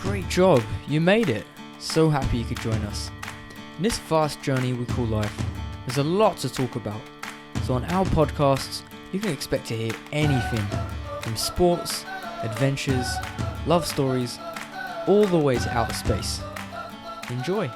Great job, you made it. So happy you could join us. In this vast journey we call life, there's a lot to talk about. So on our podcasts, you can expect to hear anything from sports, adventures, love stories, all the way to outer space. Enjoy.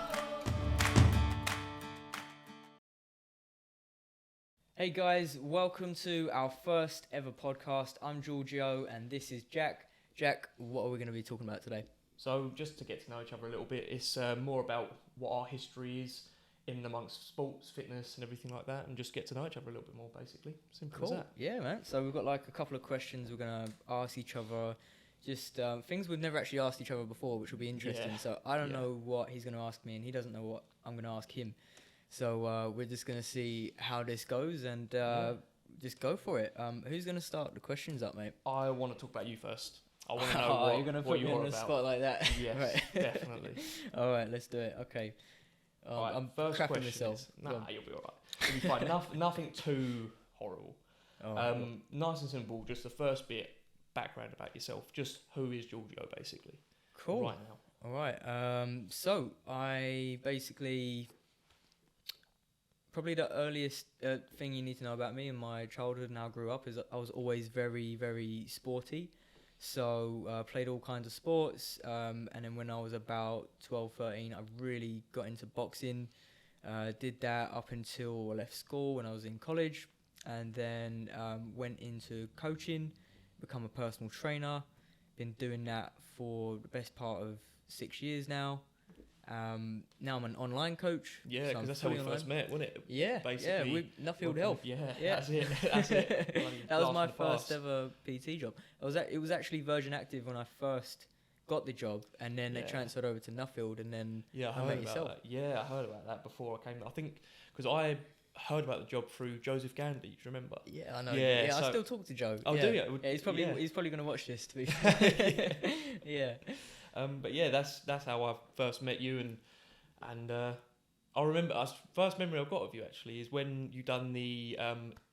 Hey guys, welcome to our first ever podcast. I'm Georgio and this is Jack. Jack, what are we going to be talking about today? So just to get to know each other a little bit, it's more about what our history is in amongst sports, fitness and everything like that, and just get to know each other a little bit more, basically. Simple as that. Yeah, man. So we've got like a couple of questions we're going to ask each other, just things we've never actually asked each other before, which will be interesting. Yeah. So I don't know what he's going to ask me and he doesn't know what I'm going to ask him. So we're just going to see how this goes and just go for it. Who's going to start the questions up, mate? I want to talk about you first. I want to know you're going to put me on the spot like that? Yes, right. Definitely. All right, let's do it. Okay. Right, I'm first crapping question myself. You'll be all right. You'll be fine. Nothing too horrible. Nice and simple. Just the first bit, background about yourself. Just who is Georgio, basically. Cool. Right now. All right. So I basically... Probably the earliest thing you need to know about me in my childhood and how I grew up is that I was always very, very sporty. So played all kinds of sports. And then when I was about 12, 13, I really got into boxing. Did that up until I left school when I was in college. And then went into coaching, become a personal trainer. Been doing that for the best part of 6 years now. Now I'm an online coach. Yeah, because that's how we first met, wasn't it? Yeah, basically. Yeah, with Nuffield Health. Yeah, that's it. That's it. That was my first ever PT job. It was actually Virgin Active when I first got the job, and then they transferred over to Nuffield, and then I met yourself. Yeah, I heard about that before I came. I think because I heard about the job through Joseph Gandy. Do you remember? Yeah, I know. Yeah, so I still talk to Joe. Oh, do you? Yeah, he's probably going to watch this. To be fair. Yeah. But yeah, that's how I first met you, and I remember first memory I've got of you actually is when you done the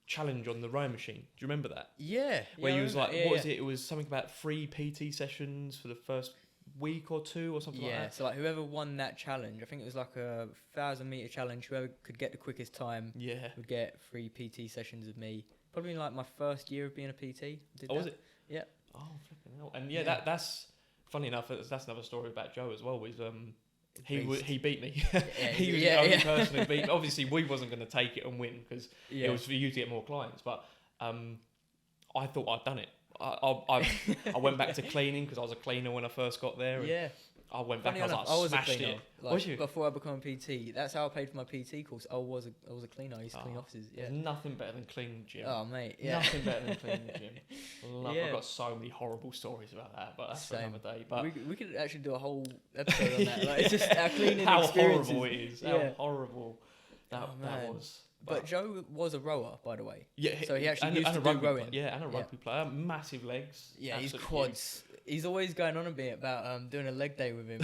challenge on the rowing machine. Do you remember that? Yeah. Where you was like, what was it? It was something about 3 PT sessions for the first week or two or something like that. Yeah, so like whoever won that challenge, I think it was like a 1,000-meter challenge. Whoever could get the quickest time, would get 3 PT sessions of me. Probably in like my first year of being a PT. Was it? Yeah. Oh, flipping hell! And that's. Funny enough, that's another story about Joe as well. Was he beat me? He was the only person who beat me. Obviously, we wasn't going to take it and win because it was for you to get more clients. But I thought I'd done it. I went back to cleaning because I was a cleaner when I first got there. And I went back. I was smashed it. Was you? Before I became a PT, that's how I paid for my PT course. I was a cleaner. I used to clean offices. Yeah. There's nothing better than cleaning the gym. Oh mate, yeah. Nothing better than cleaning the gym. I've got so many horrible stories about that, but that's for another day. But we could actually do a whole episode on that. Like it's just our cleaning how experiences. Horrible it is. How horrible that was. But Joe was a rower, by the way. Yeah, so he actually used to do rowing. And a rugby player, massive legs. Yeah, he's quads. Huge. He's always going on a bit about doing a leg day with him.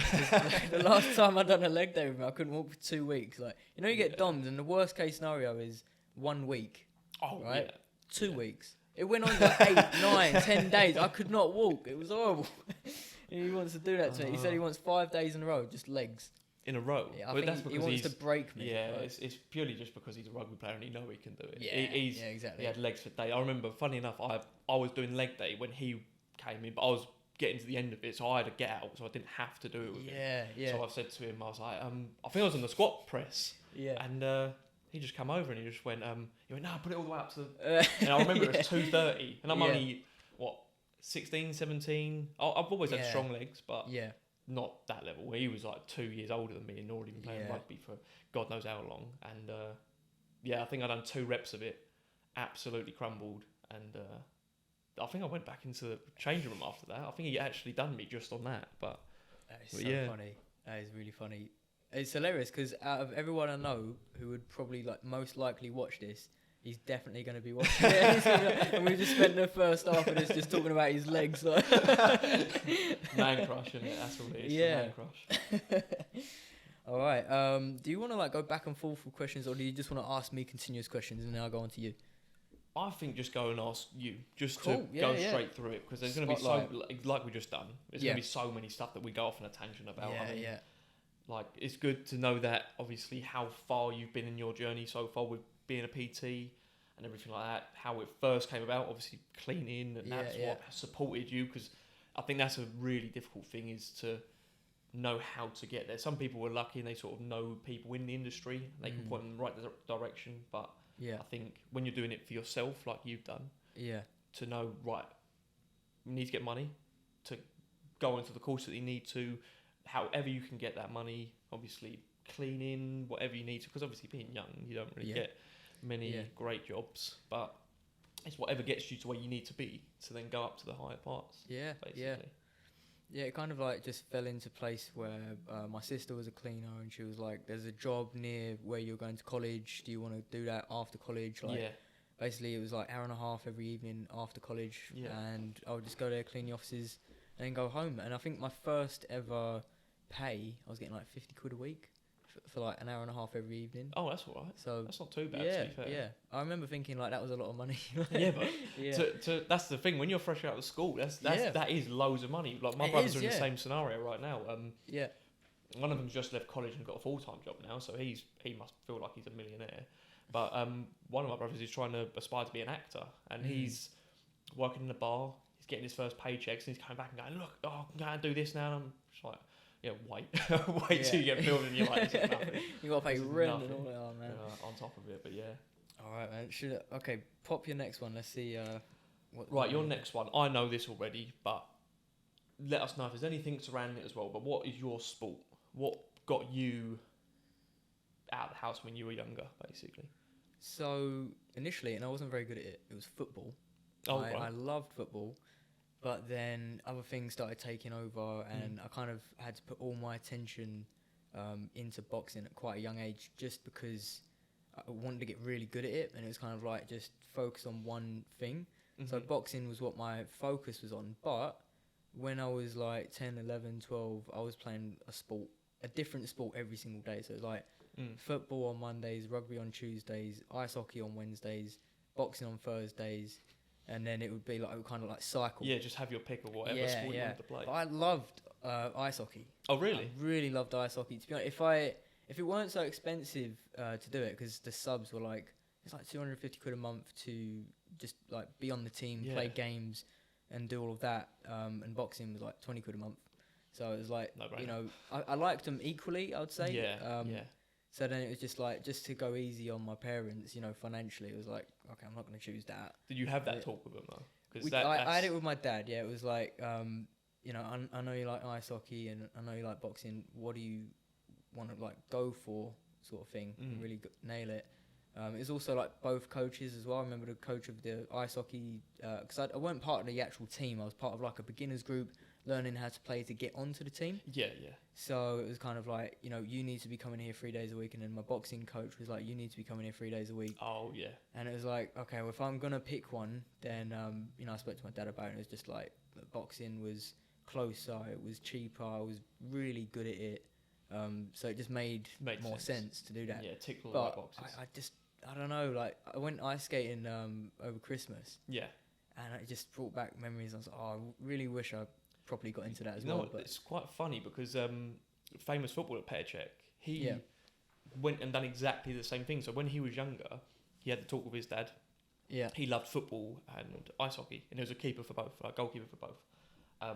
The last time I done a leg day with him, I couldn't walk for 2 weeks. Like you get DOMs, and the worst case scenario is 1 week. Oh, right? Yeah. 2 weeks. It went on for 8, 9, 10 days. I could not walk. It was horrible. He wants to do that to me. He said he wants 5 days in a row, just legs. In a row? Yeah, I think that's because he wants to break me. Yeah, right? it's purely just because he's a rugby player and he know he can do it. Yeah, exactly. He had legs for day. I remember, funny enough, I was doing leg day when he came in, but I was getting to the end of it, so I had to get out, so I didn't have to do it with him. Yeah. So I said to him, I was like, I think I was on the squat press. Yeah. And he just come over and he just went, he went, no, put it all the way up to the... and I remember it was 2:30, and I'm only, 16, 17? I've always had strong legs, but... Yeah. Not that level. He was like 2 years older than me and already been playing rugby for God knows how long. And I think I done 2 reps of it, absolutely crumbled. And I think I went back into the changing room after that. I think he actually done me just on that. But that is funny. That is really funny. It's hilarious because out of everyone I know who would probably most likely watch this, he's definitely going to be watching it. And we just spent the first half of this just talking about his legs. Man crush, isn't it? That's all it is. Yeah. Man crush. All right. Do you want to go back and forth with questions, or do you just want to ask me continuous questions and then I'll go on to you? I think just go and ask you, just Cool. to go straight through it, because there's going to be like we just done. There's going to be so many stuff that we go off on a tangent about. Yeah, I mean, yeah. like, it's good to know that, obviously, how far you've been in your journey so far with being a PT and everything like that, how it first came about, obviously cleaning, and that's what supported you, because I think that's a really difficult thing, is to know how to get there. Some people were lucky and they sort of know people in the industry, and they can point them in the right direction, but I think when you're doing it for yourself, like you've done, to know, right, you need to get money to go into the course that you need to, however you can get that money, obviously cleaning, whatever you need to, because obviously being young, you don't really get many great jobs, but it's whatever gets you to where you need to be to then go up to the higher parts. Basically. Yeah, it kind of like just fell into place where my sister was a cleaner, and she was like, there's a job near where you're going to college, do you want to do that after college? Like, basically it was like hour and a half every evening after college, and I would just go there, clean the offices, and then go home. And I think my first ever pay, I was getting like 50 quid a week for like an hour and a half every evening. Oh, that's all right. So that's not too bad, to be fair. Yeah, I remember thinking like that was a lot of money. But that's the thing, when you're fresh out of school, that is loads of money. Like, my brothers are in the same scenario right now. One of them's just left college and got a full-time job now, so he must feel like he's a millionaire. But one of my brothers is trying to aspire to be an actor, and he's working in a bar. He's getting his first paychecks, and he's coming back and going, look, I'm going to do this now. And I'm just like, wait till you get billed, and you're like, this is nothing. You got to pay rent and all that, oh, man. On top of it, but yeah. All right, man. Okay, pop your next one. Let's see. Your next one. I know this already, but let us know if there's anything surrounding it as well. But what is your sport? What got you out of the house when you were younger, basically? So initially, and I wasn't very good at it, it was football. I loved football, but then other things started taking over, and I kind of had to put all my attention into boxing at quite a young age, just because I wanted to get really good at it, and it was kind of like just focus on one thing. So boxing was what my focus was on, but when I was like 10, 11, 12, I was playing a different sport every single day. So it was like football on Mondays, rugby on Tuesdays, ice hockey on Wednesdays, boxing on Thursdays, and then it would be like kind of like cycle. Yeah, just have your pick of whatever sport you wanted to play. But I loved ice hockey. Oh, really? I really loved ice hockey. To be honest, if it weren't so expensive to do it, because the subs were like, it's like 250 quid a month to just like be on the team, play games, and do all of that. And boxing was like 20 quid a month. So it was like, I liked them equally, I would say. So then it was just like, just to go easy on my parents, financially, it was like, okay, I'm not going to choose that. Did you have that talk with them though? I had it with my dad. Yeah, it was like, I know you like ice hockey and I know you like boxing. What do you want to like go for, sort of thing? Really nail it. It was also like both coaches as well. I remember the coach of the ice hockey, because I weren't part of the actual team. I was part of like a beginners group, learning how to play to get onto the team. Yeah. So it was kind of like, you need to be coming here 3 days a week. And then my boxing coach was like, you need to be coming here 3 days a week. Oh, yeah. And it was like, okay, well, if I'm going to pick one, then, I spoke to my dad about it. And it was just like, boxing was closer, it was cheaper, I was really good at it. So it just made more sense to do that. Yeah, tick all the right boxes. I don't know, like, I went ice skating over Christmas. Yeah. And it just brought back memories. I was like, I really wish I properly got into that as well. But it's quite funny because famous footballer Petr, he went and done exactly the same thing. So when he was younger, he had the talk with his dad. Yeah. He loved football and ice hockey, and he was a keeper for both, like goalkeeper for both.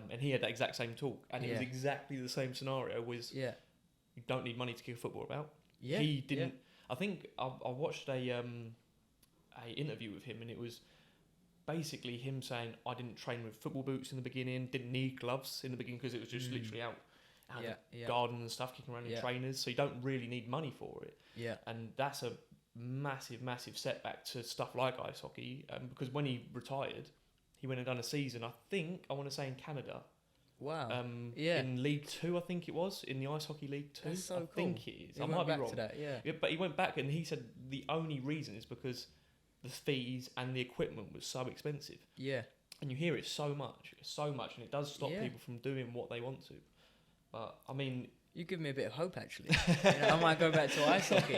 And he had that exact same talk, and it was exactly the same scenario. You don't need money to kick a football about. Yeah. He didn't. Yeah. I think I watched a interview with him, and it was basically him saying, I didn't train with football boots in the beginning, didn't need gloves in the beginning because it was just literally out in the garden and stuff, kicking around in trainers, so you don't really need money for it. Yeah. And that's a massive, massive setback to stuff like ice hockey, because when he retired, he went and done a season, I want to say in Canada. Wow. In League 2, I think it was, in the Ice Hockey League 2. That's so cool. I think it is. I might be wrong. To that, yeah. But he went back and he said the only reason is because the fees and the equipment was so expensive. Yeah. And you hear it so much, and it does stop people from doing what they want to. But, I mean, You give me a bit of hope, actually. I might go back to ice hockey.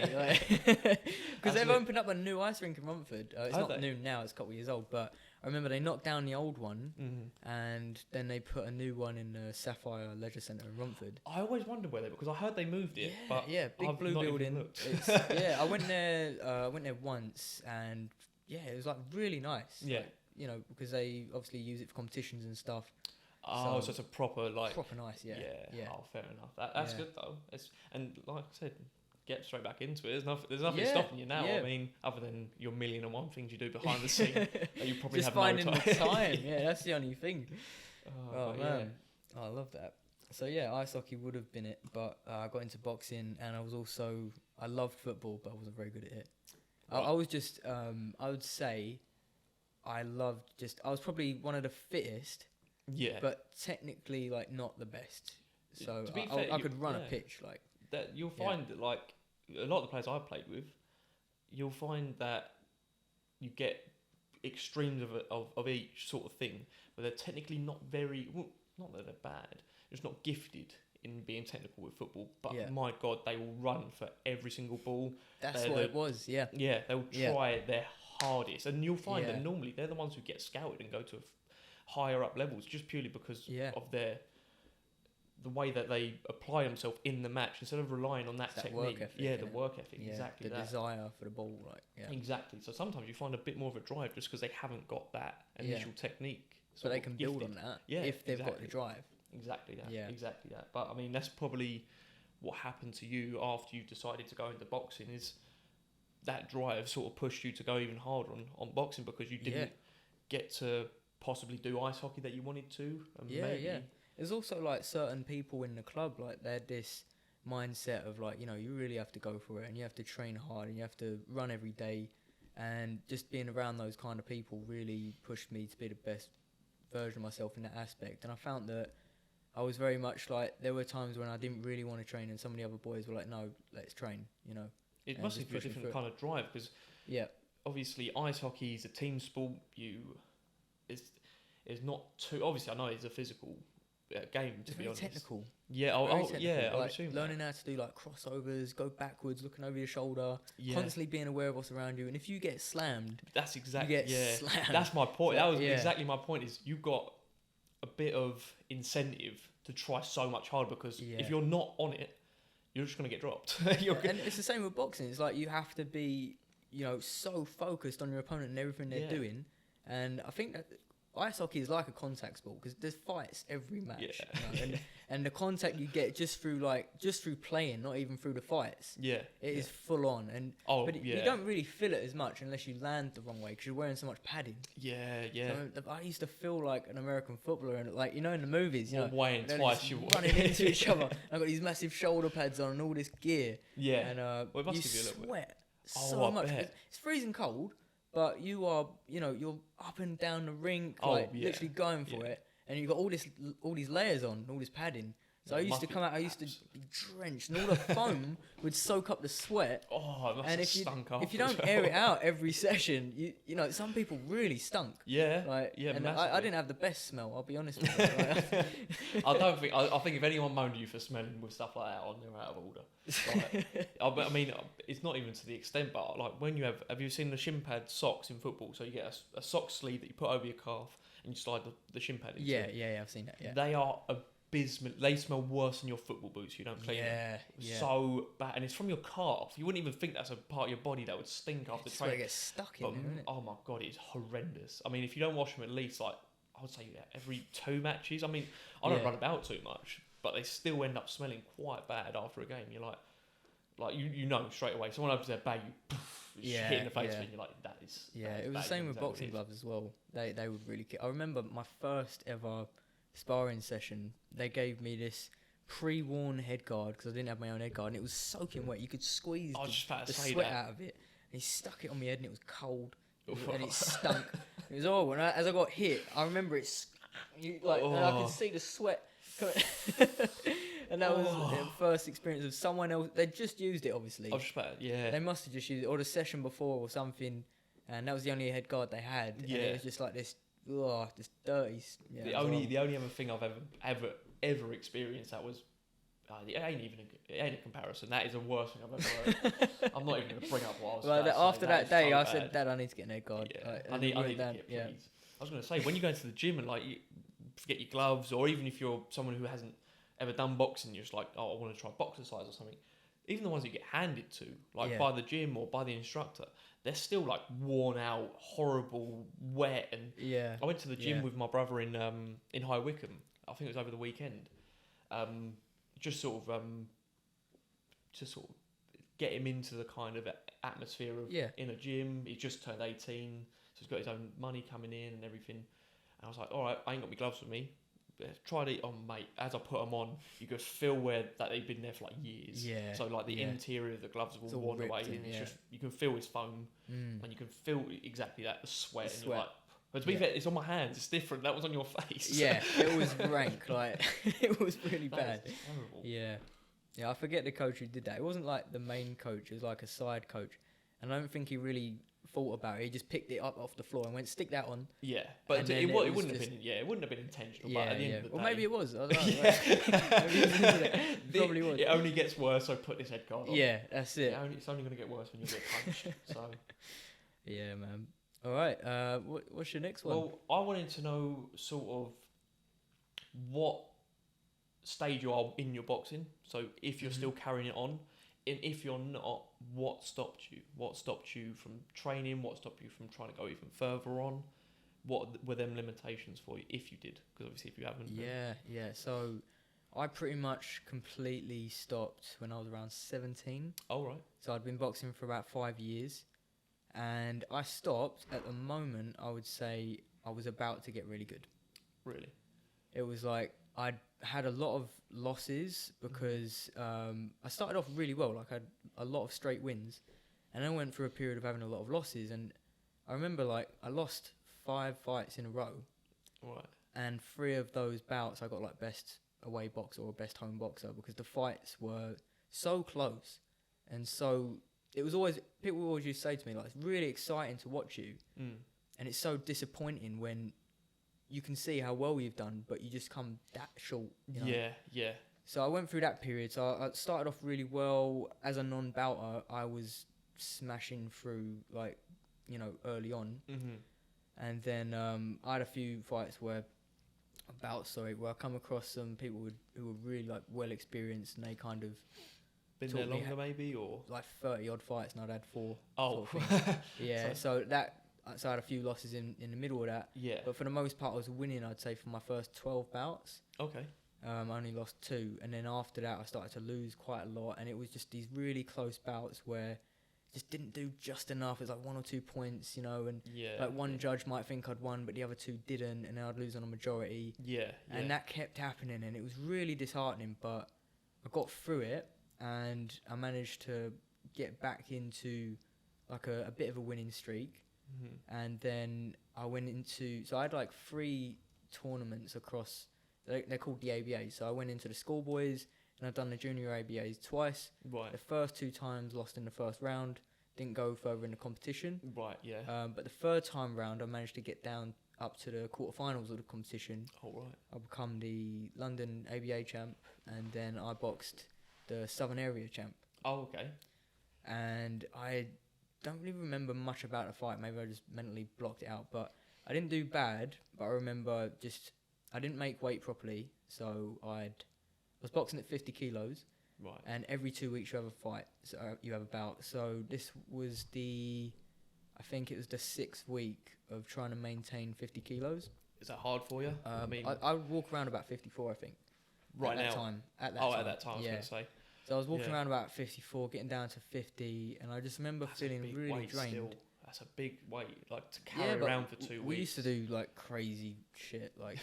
Because they've opened up a new ice rink in Romford. It's not new now, it's a couple of years old. But I remember they knocked down the old one and then they put a new one in the Sapphire Leisure Centre in Romford. I always wondered where because I heard they moved it. Big blue building. I went there once and it was like really nice. Yeah. Like, because they obviously use it for competitions and stuff. Oh, so it's a proper nice, yeah. Oh, fair enough. That's good though. And like I said, get straight back into it. There's nothing stopping you now. I mean, other than your 1,000,001 things you do behind the scene that you probably just have finding no time. the time. Yeah, that's the only thing. Oh man, I love that. So ice hockey would have been it, but I got into boxing, and I loved football, but I wasn't very good at it. Right. I was just I would say I was probably one of the fittest. Yeah, but technically, like, not the best. So to be fair, I could run a pitch like that. You'll find that, like, a lot of the players I've played with, you'll find that you get extremes of each sort of thing, but they're technically not very. Well, not that they're bad. They're just not gifted in being technical with football. But my God, they will run for every single ball. That's what it was. Yeah. Yeah, they'll try their hardest, and you'll find that normally they're the ones who get scouted and go to higher up levels just purely because of the way that they apply themselves in the match instead of relying on that technique. Work ethic, the work ethic, exactly the desire for the ball, exactly. So sometimes you find a bit more of a drive just because they haven't got that initial technique. So they can build on that if they've got the drive. Exactly that. But I mean, that's probably what happened to you after you decided to go into boxing. Is that drive sort of pushed you to go even harder on boxing because you didn't get to possibly do ice hockey that you wanted to. And There's also like certain people in the club, like they had this mindset of like, you really have to go for it and you have to train hard and you have to run every day, and just being around those kind of people really pushed me to be the best version of myself in that aspect. And I found that I was very much like, there were times when I didn't really want to train and some of the other boys were like, no, let's train, It must be a different kind of drive because obviously ice hockey is a team sport. It's not too, obviously I know it's a physical game, to be honest. Technical. Yeah, I would assume learning how to do like crossovers, go backwards, looking over your shoulder, constantly being aware of what's around you, and if you get slammed, that's exactly slammed. That's my point. That was exactly my point. Is you've got a bit of incentive to try so much harder because if you're not on it, you're just gonna get dropped. And it's the same with boxing. It's like you have to be, so focused on your opponent and everything they're doing, and I think that ice hockey is like a contact sport because there's fights every match, and the contact you get just through playing, not even through the fights. It is full on, and you don't really feel it as much unless you land the wrong way because you're wearing so much padding. So I used to feel like an American footballer, and like in the movies, weighing twice, you running into each other. I've got these massive shoulder pads on and all this gear. And it must you give you a little sweat so much. It's freezing cold. But you are, you're up and down the rink, literally going for it, and you've got all these layers on, all this padding. So I used to come out, I used to be drenched, and all the foam would soak up the sweat. Oh, it must have stunk up. If you don't air it out every session, some people really stunk. And I didn't have the best smell, I'll be honest with you. I think if anyone moaned at you for smelling with stuff like that on, they're out of order. I mean, it's not even to the extent, but like when have you seen the shin pad socks in football? So you get a sock sleeve that you put over your calf and you slide the shin pad into. Yeah, I've seen that. Yeah. They are abysmal. They smell worse than your football boots. You don't clean them. So bad, and it's from your calf. You wouldn't even think that's a part of your body that would stink after training. It gets stuck in, isn't it? Oh my God, it's horrendous. I mean, if you don't wash them at least I would say every 2 matches. I mean, I don't run about too much, but they still end up smelling quite bad after a game. You're like you know straight away. Someone opens their bag, you hit in the face, and you're like, that is. It was the same with boxing gloves as well. They would really kick. I remember my first ever sparring session. They gave me this pre-worn head guard because I didn't have my own head guard, and it was soaking wet. You could squeeze the sweat out of it. And he stuck it on my head, and it was cold, and it stunk. It was horrible. And as I got hit, I remember and I could see the sweat coming. And that was the first experience of someone else. They just used it, obviously. They must have just used it, or the session before or something, and that was the only head guard they had. And it was just like this, this dirty. The only other thing I've ever experienced that was it ain't a comparison. That is the worst thing I've ever heard. I'm not even going to bring up what I was well, about after to say. that day, so I bad. said, Dad, I need to get an egg guard. Yeah. I need to get it, please. I was going to say, when you go into the gym and like you forget your gloves, or even if you're someone who hasn't ever done boxing, you're just like, oh, I want to try boxercise or something. Even the ones you get handed to, like by the gym or by the instructor, they're still like worn out, horrible, wet. And I went to the gym with my brother in High Wycombe. I think it was over the weekend. Just sort of get him into the kind of atmosphere of in a gym. He just turned 18, so he's got his own money coming in and everything. And I was like, all right, I ain't got my gloves with me. Tried it on, mate. As I put them on, you could feel that they've been there for like years. Yeah. So like the interior of the gloves have all worn away, and it's just you can feel his foam, and you can feel exactly that the sweat. And you're like, but to be fair, it's on my hands. It's different. That was on your face. Yeah, it was rank. Like it was really bad. Terrible. Yeah, I forget the coach who did that. It wasn't like the main coach. It was like a side coach, and I don't think he really thought about it. He just picked it up off the floor and went, stick that on. Yeah, but it wouldn't have been. Yeah, it wouldn't have been intentional. But at the end of the day, or maybe it was. I don't know. It probably was. It only gets worse. So put this head guard on. Yeah, that's it. It's only going to get worse when you get punched. So. Yeah, man. All right. What's your next one? Well, I wanted to know sort of what stage you are in your boxing. So if you're still carrying it on. And if you're not, what stopped you? What stopped you from training? What stopped you from trying to go even further on? What were them limitations for you, if you did? Because obviously if you haven't... Yeah. So I pretty much completely stopped when I was around 17. Oh, right. So I'd been boxing for about 5 years. And I stopped at the moment, I would say, I was about to get really good. Really? It was like... I'd had a lot of losses because I started off really well, like I had a lot of straight wins, and I went through a period of having a lot of losses, and I remember like I lost 5 fights in a row, right? And 3 of those bouts I got like best away boxer or best home boxer because the fights were so close, and so it was always, people always used to say to me like, it's really exciting to watch you, and it's so disappointing when you can see how well you've done, but you just come that short. You know? Yeah. So I went through that period. So I started off really well. As a non-bouter, I was smashing through, like, you know, early on. Mm-hmm. And then I had a few fights where I come across some people who were really, like, well experienced, and they kind of... Been there longer, maybe, or...? Like 30-odd fights, and I'd had 4. Oh. Sort of yeah, so I had a few losses in the middle of that. Yeah. But for the most part, I was winning, I'd say, for my first 12 bouts. Okay. I only lost 2. And then after that, I started to lose quite a lot. And it was just these really close bouts where I just didn't do just enough. It was like 1 or 2 points, you know. And one judge might think I'd won, but the other 2 didn't. And then I'd lose on a majority. Yeah. And that kept happening. And it was really disheartening. But I got through it. And I managed to get back into like a bit of a winning streak. Mm-hmm. And then I went into... So I had like 3 tournaments across... They're called the ABAs. So I went into the schoolboys and I've done the junior ABAs twice. Right. The first 2 times lost in the first round. Didn't go further in the competition. Right, yeah. But the third time round, I managed to get down up to the quarterfinals of the competition. Oh, right. I become the London ABA champ. And then I boxed the Southern Area champ. Oh, okay. And I... don't really remember much about the fight. Maybe I just mentally blocked it out. But I didn't do bad. But I remember I didn't make weight properly. So I was boxing at 50 kilos. Right. And every 2 weeks you have a fight. So you have a bout. So this was I think it was the 6th week of trying to maintain 50 kilos. Is that hard for you? I would walk around about 54, I think. Right at now? That time. At that time, I was going to say. So I was walking around about 54, getting down to 50. And I just remember feeling really drained. Still. That's a big weight, like to carry around for 2 weeks. We used to do like crazy shit. Like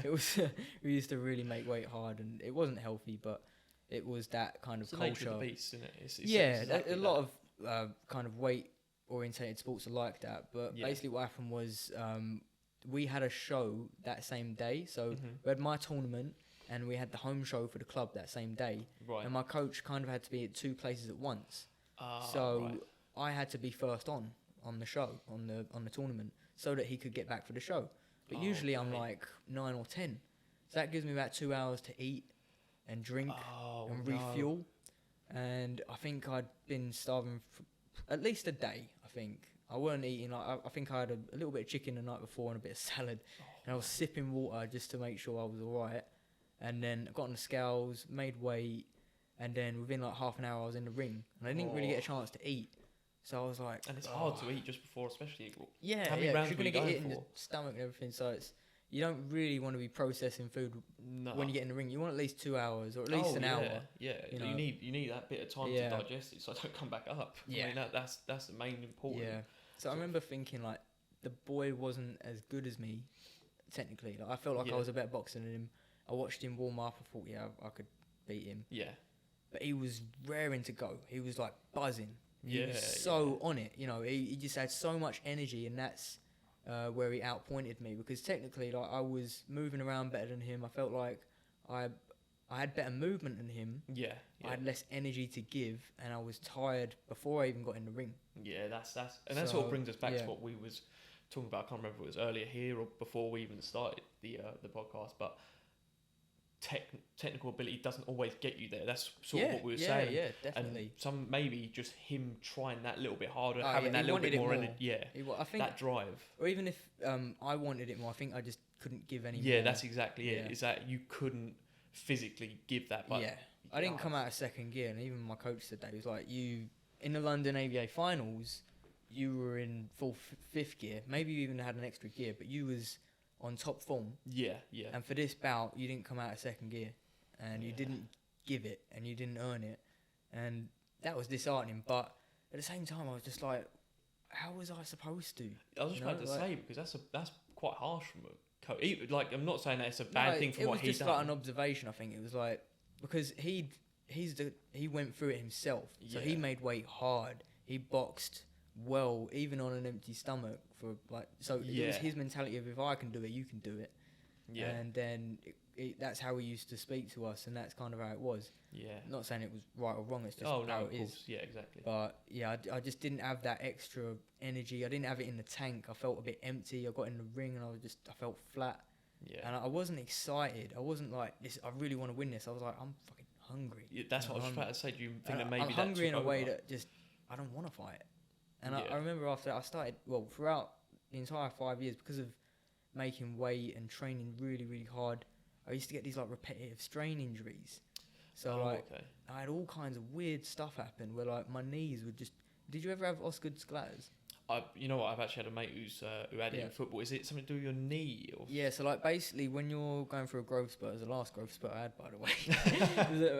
it was we used to really make weight hard, and it wasn't healthy, but it was that kind of culture. It's the nature of the beast, isn't it? It's exactly a lot of kind of weight orientated sports are like that. But basically, what happened was we had a show that same day. So we had my tournament, and we had the home show for the club that same day. Right. And my coach kind of had to be at 2 places at once. Right. I had to be first on the show, on the tournament, so that he could get back for the show. But usually I'm like 9 or 10. So that gives me about 2 hours to eat. and drink and refuel. And I think I'd been starving for at least a day. I think I weren't eating. I think I had a little bit of chicken the night before and a bit of salad, and I was sipping water just to make sure I was all right. And then I got on the scales, made weight, and then within like half an hour I was in the ring, and I didn't really get a chance to eat. So I was like, and it's hard to eat just before, especially. How many rounds you're gonna get hit in the stomach and everything. So it's you don't really want to be processing food when you get in the ring. You want at least 2 hours or at least an hour. Yeah, you need that bit of time to digest it, so I don't come back up. Yeah, I mean, that's the main important. Yeah. So I remember thinking like the boy wasn't as good as me, technically. Like I felt like I was a better boxer than him. I watched him warm up. I thought, I could beat him. Yeah. But he was raring to go. He was like buzzing. He was so on it. He just had so much energy, and that's where he outpointed me, because technically, like, I was moving around better than him. I felt like I had better movement than him. Yeah. I had less energy to give, and I was tired before I even got in the ring. Yeah, that's what brings us back to what we was talking about. I can't remember if it was earlier here or before we even started the podcast, but technical ability doesn't always get you there. That's sort of what we were saying. Yeah, definitely. And some maybe just him trying that little bit harder, having that little bit more energy. Yeah, I think that drive. Or even if I wanted it more, I think I just couldn't give any more. Yeah, that's exactly it. Is that you couldn't physically give that. But I didn't come out of second gear, and even my coach said that. He was like, you in the London ABA finals, you were in full fifth gear. Maybe you even had an extra gear, but you was on top form. Yeah. And for this bout, you didn't come out of second gear, and you didn't give it, and you didn't earn it, and that was disheartening. But at the same time, I was just like, how was I supposed to? I was just about to say, because that's quite harsh from a coach. Like, I'm not saying that it's a bad thing from what he's done. It was just like an observation. I think it was like, because he went through it himself, so he made weight hard. He boxed well, even on an empty stomach, for like, so it was his mentality of, if I can do it, you can do it. Yeah. And then that's how he used to speak to us, and that's kind of how it was. Yeah. Not saying it was right or wrong, it's just how it is. Yeah, exactly. But yeah, I just didn't have that extra energy. I didn't have it in the tank. I felt a bit empty. I got in the ring and I felt flat. Yeah. And I wasn't excited. I wasn't like, I really want to win this. I was like, I'm fucking hungry. Yeah, that's what I was about to say. Do you think that maybe I'm hungry in a way that just, I don't want to fight. And I remember after I started, throughout the entire 5 years, because of making weight and training really, really hard, I used to get these like repetitive strain injuries. So I had all kinds of weird stuff happen where like my knees would just... Did you ever have Osgood splatters? You know what? I've actually had a mate who had it in football. Is it something to do with your knee? Or? Yeah, so like basically when you're going through a growth spurt, it was the last growth spurt I had, by the way.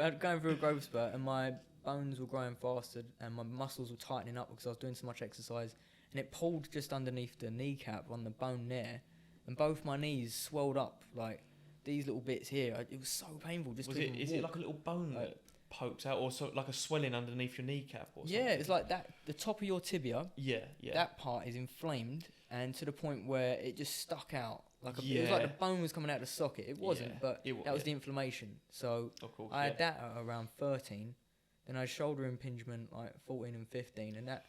I was going through a growth spurt and my bones were growing faster and my muscles were tightening up because I was doing so much exercise, and it pulled just underneath the kneecap on the bone there, and both my knees swelled up like these little bits here. It was so painful. Is it like a little bone that pokes out, or so like a swelling underneath your kneecap or something? Yeah, it's like that. The top of your tibia. Yeah. That part is inflamed, and to the point where it just stuck out. It was like the bone was coming out of the socket. It wasn't, but that was the inflammation. So of course, I had that at around 13. Then I had shoulder impingement like 14 and 15, and that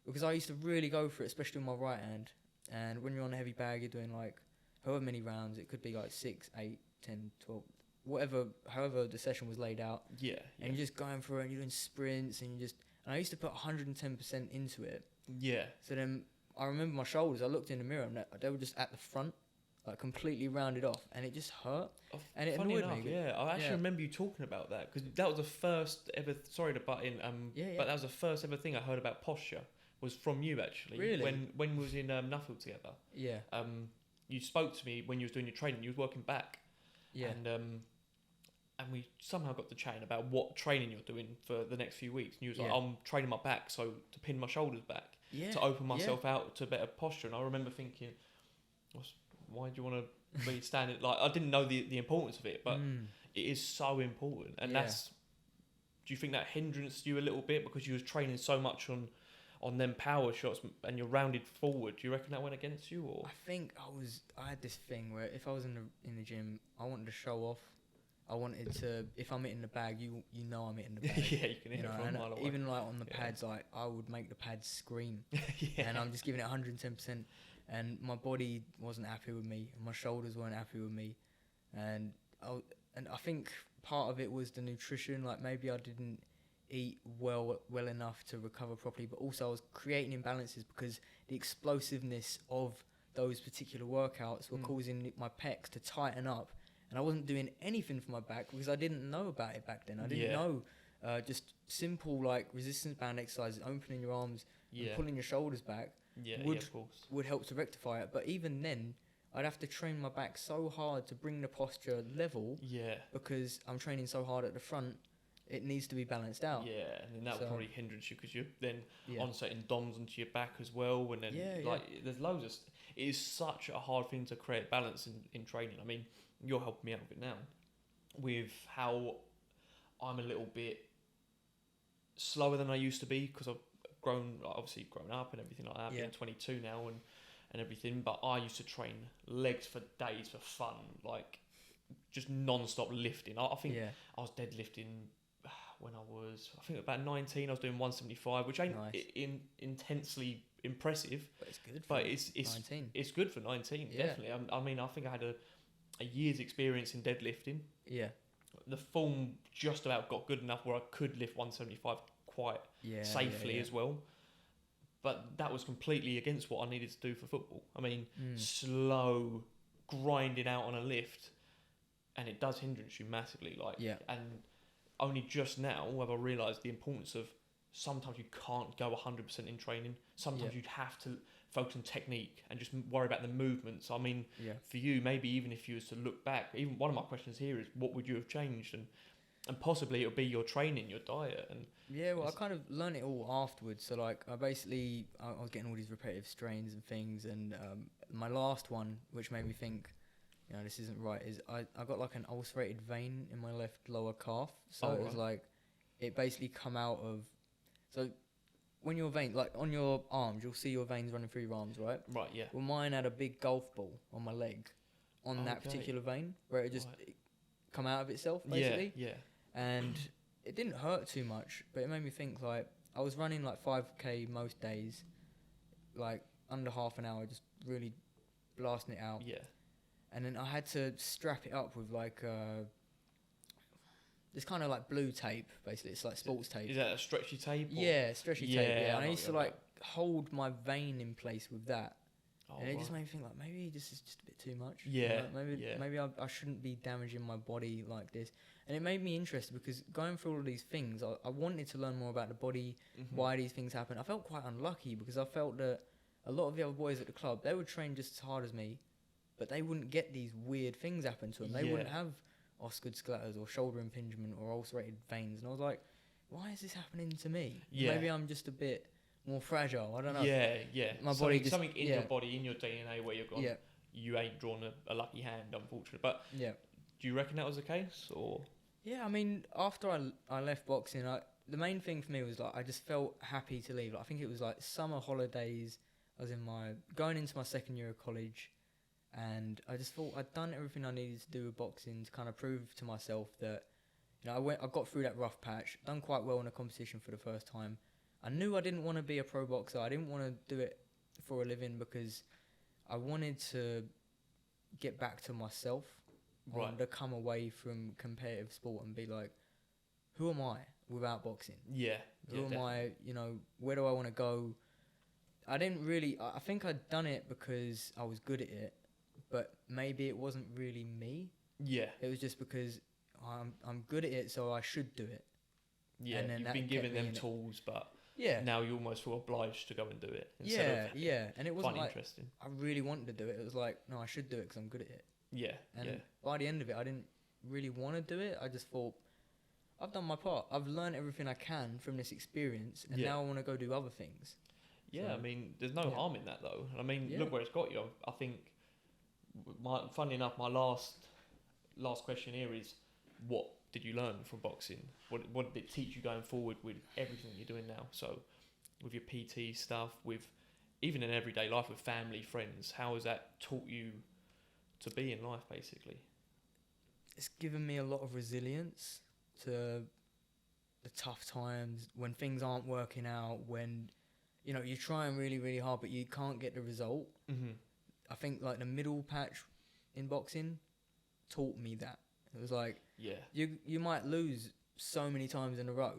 because I used to really go for it, especially with my right hand. And when you're on a heavy bag, you're doing like however many rounds. It could be like 6, 8, 10, 12, however the session was laid out. Yeah. And you're just going for it, and you're doing sprints, and I used to put 110% into it. Yeah. So then I remember my shoulders. I looked in the mirror, and they were just at the front, like completely rounded off, and it just hurt. And it annoyed me. Yeah, I actually remember you talking about that, because that was the first ever. Sorry to butt in. But that was the first ever thing I heard about posture was from you, actually. Really? When we was in Nuffield together. Yeah. You spoke to me when you was doing your training. You was working back. Yeah. And we somehow got to chatting about what training you're doing for the next few weeks. And you was like, I'm training my back, so to pin my shoulders back, to open myself out to better posture. And I remember thinking, why do you want to be standing? Like, I didn't know the importance of it, but it is so important. And that's, do you think that hindrance you a little bit because you was training so much on them power shots and you're rounded forward? Do you reckon that went against you? Or I think I had this thing where if I was in the gym, I wanted to show off. I wanted to, if I'm hitting the bag, you know I'm hitting the bag. Yeah, you can hit it from a mile away. Even like on the pads, like I would make the pads scream. And I'm just giving it 110%. And my body wasn't happy with me, and my shoulders weren't happy with me, and I think part of it was the nutrition. Like maybe I didn't eat well enough to recover properly, but also I was creating imbalances because the explosiveness of those particular workouts were causing my pecs to tighten up, and I wasn't doing anything for my back because I didn't know about it back then. I didn't know just simple like resistance band exercises, opening your arms and pulling your shoulders back would help to rectify it. But even then, I'd have to train my back so hard to bring the posture level because I'm training so hard at the front. It needs to be balanced out. Yeah, and then that will probably hinder you because you're then onsetting DOMs onto your back as well. And then there's loads of... It is such a hard thing to create balance in training. I mean, you're helping me out with it now with how I'm a little bit slower than I used to be because I've grown up and everything like that. Being 22 now and everything, but I used to train legs for days for fun, like just non-stop lifting. I think I was deadlifting when I was, I think about 19. I was doing 175, which ain't intensely impressive, but it's good. It's 19. It's good for 19, definitely. I mean, I think I had a year's experience in deadlifting. Yeah, the form just about got good enough where I could lift 175 quite safely as well. But that was completely against what I needed to do for football. I mean, slow grinding out on a lift, and it does hinder you massively. And only just now have I realised the importance of sometimes you can't go 100% in training. Sometimes you'd have to focus on technique and just worry about the movements. I mean, for you, maybe even if you was to look back, even one of my questions here is, what would you have changed? And possibly it'll be your training, your diet. And I kind of learned it all afterwards. So like I was getting all these repetitive strains and things, and my last one, which made me think, this isn't right, is I got like an ulcerated vein in my left lower calf. So it was like, it basically come out of, so when your vein, like on your arms, you'll see your veins running through your arms, right? Right, yeah. Well, mine had a big golf ball on my leg, on that particular vein, where it just come out of itself, basically. Yeah. And it didn't hurt too much, but it made me think, like, I was running like 5k most days, like under half an hour, just really blasting it out. Yeah. And then I had to strap it up with like this kind of like blue tape, basically. It's like sports tape. Is that a stretchy tape? Yeah, stretchy tape. Yeah, and I used to like hold my vein in place with that. And it just made me think, like, maybe this is just a bit too much. Yeah. Maybe I shouldn't be damaging my body like this. And it made me interested because going through all of these things, I wanted to learn more about the body, why these things happen. I felt quite unlucky because I felt that a lot of the other boys at the club, they would train just as hard as me, but they wouldn't get these weird things happen to them. They wouldn't have osgood sclatters or shoulder impingement or ulcerated veins. And I was like, why is this happening to me? Yeah. Maybe I'm just a bit more fragile. I don't know. Yeah. My body just, something in your body, in your DNA, where you've gone. Yeah. You ain't drawn a lucky hand, unfortunately. But do you reckon that was the case, or? Yeah, I mean, after I left boxing, the main thing for me was like I just felt happy to leave. Like, I think it was like summer holidays. I was going into my second year of college, and I just thought I'd done everything I needed to do with boxing to kind of prove to myself that, I got through that rough patch, done quite well in a competition for the first time. I knew I didn't want to be a pro boxer. I didn't want to do it for a living because I wanted to get back to myself. I wanted to come away from competitive sport and be like, who am I without boxing? Yeah. Who am I, where do I want to go? I didn't really, I think I'd done it because I was good at it, but maybe it wasn't really me. Yeah. It was just because I'm good at it, so I should do it. Yeah, and then you've been given them tools, but now you almost feel obliged to go and do it. And it wasn't like interesting. I really wanted to do it. It was like, no, I should do it because I'm good at it. Yeah, and by the end of it, I didn't really want to do it. I just thought, I've done my part. I've learned everything I can from this experience, and now I want to go do other things. Yeah, I mean, there's no harm in that, though. I mean, look where it's got you. I think, funnily enough, my last question here is, what did you learn from boxing? What did it teach you going forward with everything you're doing now? So, with your PT stuff, with even in everyday life, with family, friends, how has that taught you to be in life, basically? It's given me a lot of resilience to the tough times, when things aren't working out, when, you're trying really, really hard, but you can't get the result. Mm-hmm. I think, like, the middle patch in boxing taught me that. It was like, Yeah. You might lose so many times in a row,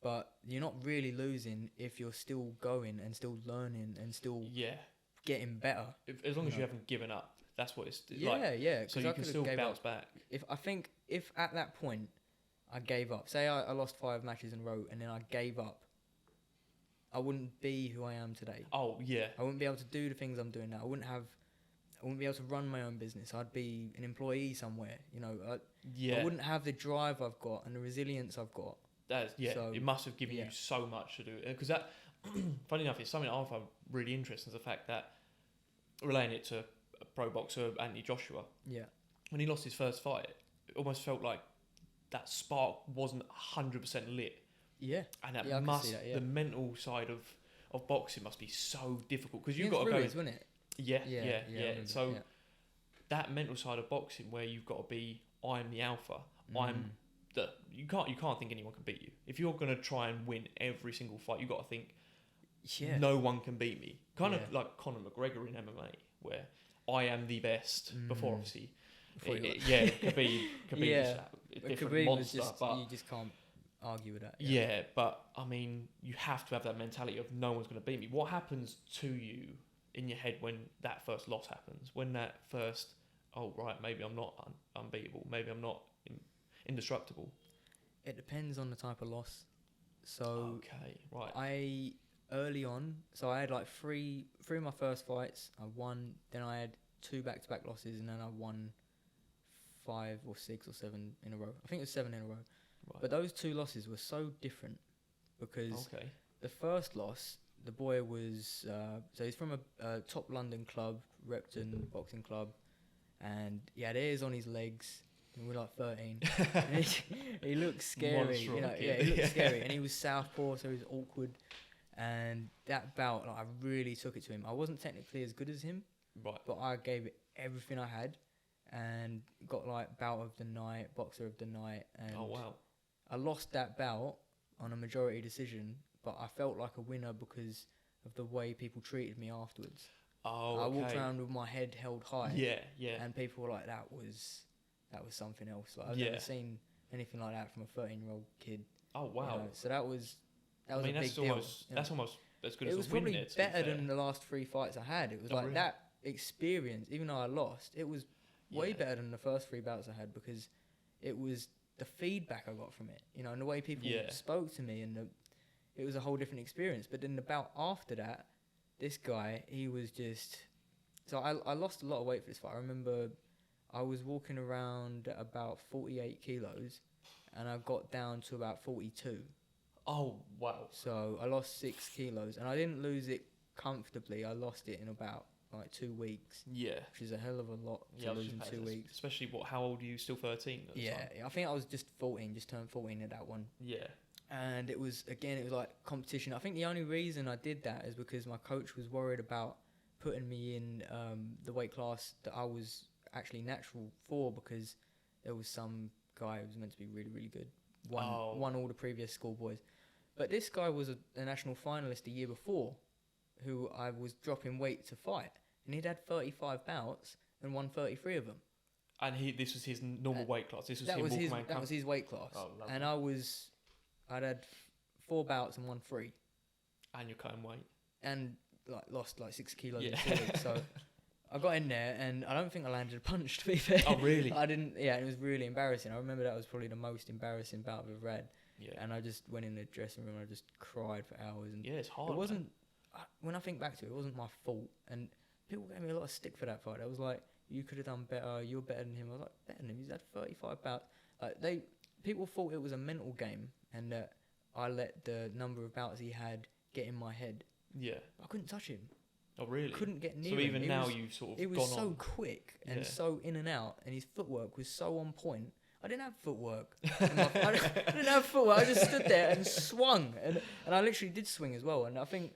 but you're not really losing if you're still going and still learning and still getting better. As long as you haven't given up, that's what it's like. Yeah. So you can still bounce back. If at that point I gave up, say I lost 5 matches in a row and then I gave up, I wouldn't be who I am today. Oh yeah. I wouldn't be able to do the things I'm doing now. I wouldn't be able to run my own business. I'd be an employee somewhere. I wouldn't have the drive I've got and the resilience I've got. So, it must have given you so much to do. Because that, funny enough, it's something I find really interesting, is the fact that, relating it to a pro boxer, Anthony Joshua, when he lost his first fight, it almost felt like that spark wasn't 100% lit. Yeah. And the mental side of boxing must be so difficult, because you've got to go... wasn't it? Yeah. So that mental side of boxing, where you've got to be, I'm the alpha, you can't think anyone can beat you. If you're gonna try and win every single fight, you've got to think, no one can beat me. Kind of like Conor McGregor in MMA, where I am the best. Before obviously, Khabib is a different monster, but you just can't argue with that. Yeah, but I mean, you have to have that mentality of no one's gonna beat me. What happens to you in your head when that first loss happens? When that first, maybe I'm not unbeatable. Maybe I'm not indestructible. It depends on the type of loss. So okay, right. Early on, so I had like three of my first fights. I won. Then I had 2 back-to-back losses, and then I won 5 or 6 or 7 in a row. I think it was 7 in a row. Right. But those 2 losses were so different, because the first loss, the boy was so he's from a top London club, Repton Boxing Club, and he had hairs on his legs. And we're like 13. He looked scary. He looked scary. And he was southpaw, so he was awkward. And that bout, I really took it to him. I wasn't technically as good as him, but I gave it everything I had, and got bout of the night, boxer of the night. And I lost that bout on a majority decision, but I felt like a winner because of the way people treated me afterwards. I walked around with my head held high. Yeah. And people were like, that was something else. I've never seen anything like that from a 13-year-old kid. Oh wow! So that was a big deal. That's almost as good as a win. It was probably better than the last 3 fights I had. It was really? That experience, even though I lost, it was way better than the first 3 bouts I had, because it was the feedback I got from it, and the way people spoke to me, and it was a whole different experience. But then the bout after that, this guy, he was just... So I lost a lot of weight for this fight. I remember I was walking around at about 48 kilos, and I got down to about 42. Oh, wow. So I lost 6 kilos, and I didn't lose it comfortably. I lost it in about 2 weeks. Yeah. Which is a hell of a lot to lose in 2 weeks. Especially, how old are you? Still 13 at the time? I think I was just 14, just turned 14 at that one. Yeah. And it was like competition. I think the only reason I did that is because my coach was worried about putting me in the weight class that I was actually natural for, because there was some guy who was meant to be really, really good. Won all the previous schoolboys. But this guy was a national finalist a year before, who I was dropping weight to fight. And he'd had 35 bouts and won 33 of them. And this was his normal weight class? This was that was his weight class. Oh, lovely. And I'd had 4 bouts and won 3. And you're cutting weight. And lost 6 kilos in 2 weeks. So I got in there, and I don't think I landed a punch, to be fair. Oh, really? I didn't. Yeah, it was really embarrassing. I remember that was probably the most embarrassing bout I've ever had. Yeah. And I just went in the dressing room and I just cried for hours. And it's hard. It wasn't. When I think back to it, it wasn't my fault. And people gave me a lot of stick for that fight. I was like, you could have done better. You're better than him. I was like, better than him. He's had 35 bouts. People thought it was a mental game, and that I let the number of bouts he had get in my head. Yeah. I couldn't touch him. Oh, really? Couldn't get near him. So even now you've sort of It was gone so on. quick and so in and out, and his footwork was so on point. I didn't have footwork. I didn't have footwork. I just stood there and swung, and I literally did swing as well. And I think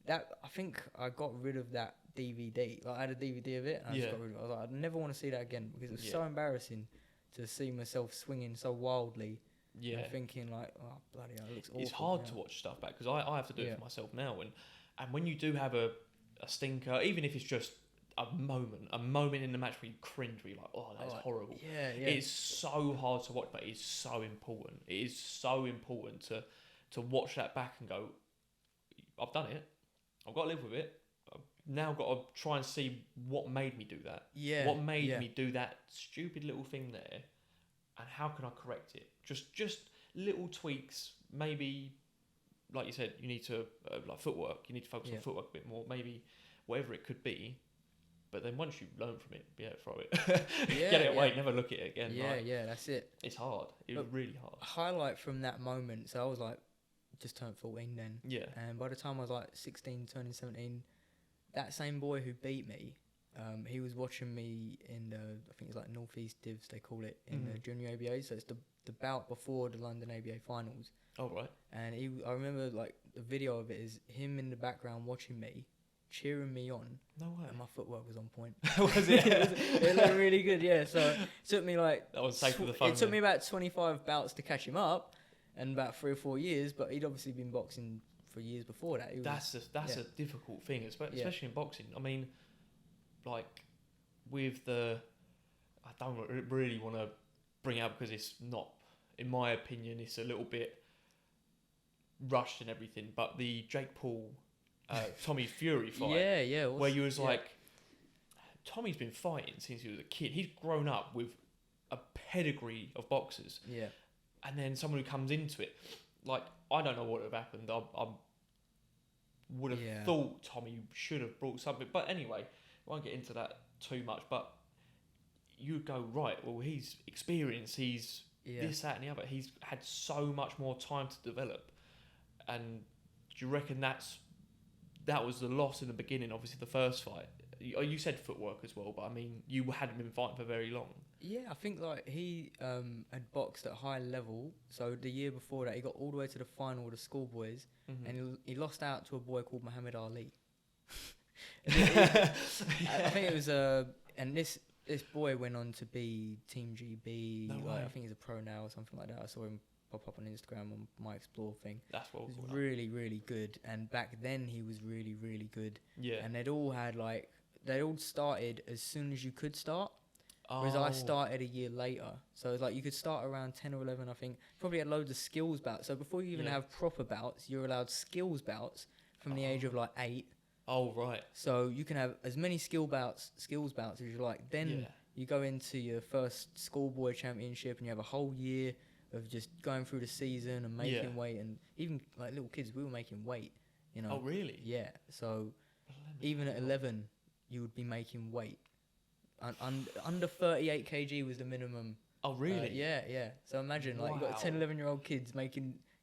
I got rid of that DVD. I had a DVD of it, and I just got rid of it. I was like, I never want to see that again, because it was so embarrassing to see myself swinging so wildly. Yeah. And thinking oh bloody hell, it looks awful. It's hard to watch stuff back, because I have to do it for myself now, and when you do have a stinker, even if it's just a moment in the match where you cringe, where you're like, oh, that's horrible. Yeah. It's so hard to watch, but it's so important. It is so important to watch that back and go, I've done it. I've got to live with it. I've now got to try and see what made me do that. Yeah. What made me do that stupid little thing there, and how can I correct it? Just little tweaks. Maybe, like you said, you need to like footwork. You need to focus on footwork a bit more. Maybe whatever it could be. But then once you learn from it, throw it. Get it away. Never look at it again. That's it. It's hard. It was really hard. Highlight from that moment. So I was like, just turned 14 then. Yeah. And by the time I was like 16, turning 17, that same boy who beat me, he was watching me in the, I think it's like Northeast Divs, they call it, in the Junior ABA. So it's the bout before the London ABA finals. Oh, right. And I remember like the video of it is him in the background watching me, cheering me on. No way. And my footwork was on point. Was it? It looked really good, yeah. So it took me like... That was safe for the phone. It took me about 25 bouts to catch him up and about 3 or 4 years, but he'd obviously been boxing for years before that. That's a difficult thing, especially in boxing. I mean, like, with the... I don't really want to bring it up because it's not, in my opinion, it's a little bit rushed and everything, but the Jake Paul... Tommy Fury fight. Where you was like, Tommy's been fighting since he was a kid. He's grown up with a pedigree of boxers. Yeah. And then someone who comes into it, like, I don't know what would have happened. I would have thought Tommy should have brought something. But anyway, I won't get into that too much. But you go, right, well, he's experienced. He's this, that, and the other. He's had so much more time to develop. And do you reckon that was the loss in the beginning, obviously, the first fight? You said footwork as well, but I mean, you hadn't been fighting for very long. Yeah, I think like he had boxed at high level. So the year before that, he got all the way to the final with the schoolboys, and he lost out to a boy called Muhammad Ali. I think it was and this boy went on to be Team GB. I think he's a pro now or something like that. I saw him pop up on Instagram on my Explore thing. That's what he was really, really good. And back then he was really, really good. Yeah. And they all started as soon as you could start. Whereas I started a year later. So it's like you could start around 10 or 11, I think. Probably had loads of skills bouts. So before you even have proper bouts, you're allowed skills bouts from the age of like 8. Oh, right. So you can have as many skills bouts as you like. Then you go into your first schoolboy championship and you have a whole year of just going through the season and making weight, and even like little kids, we were making weight, you know. Oh, really? Yeah. So even at 11, you would be making weight. Under 38 kg was the minimum. Oh, really? Yeah. So imagine like you've got 10, 11-year-old kids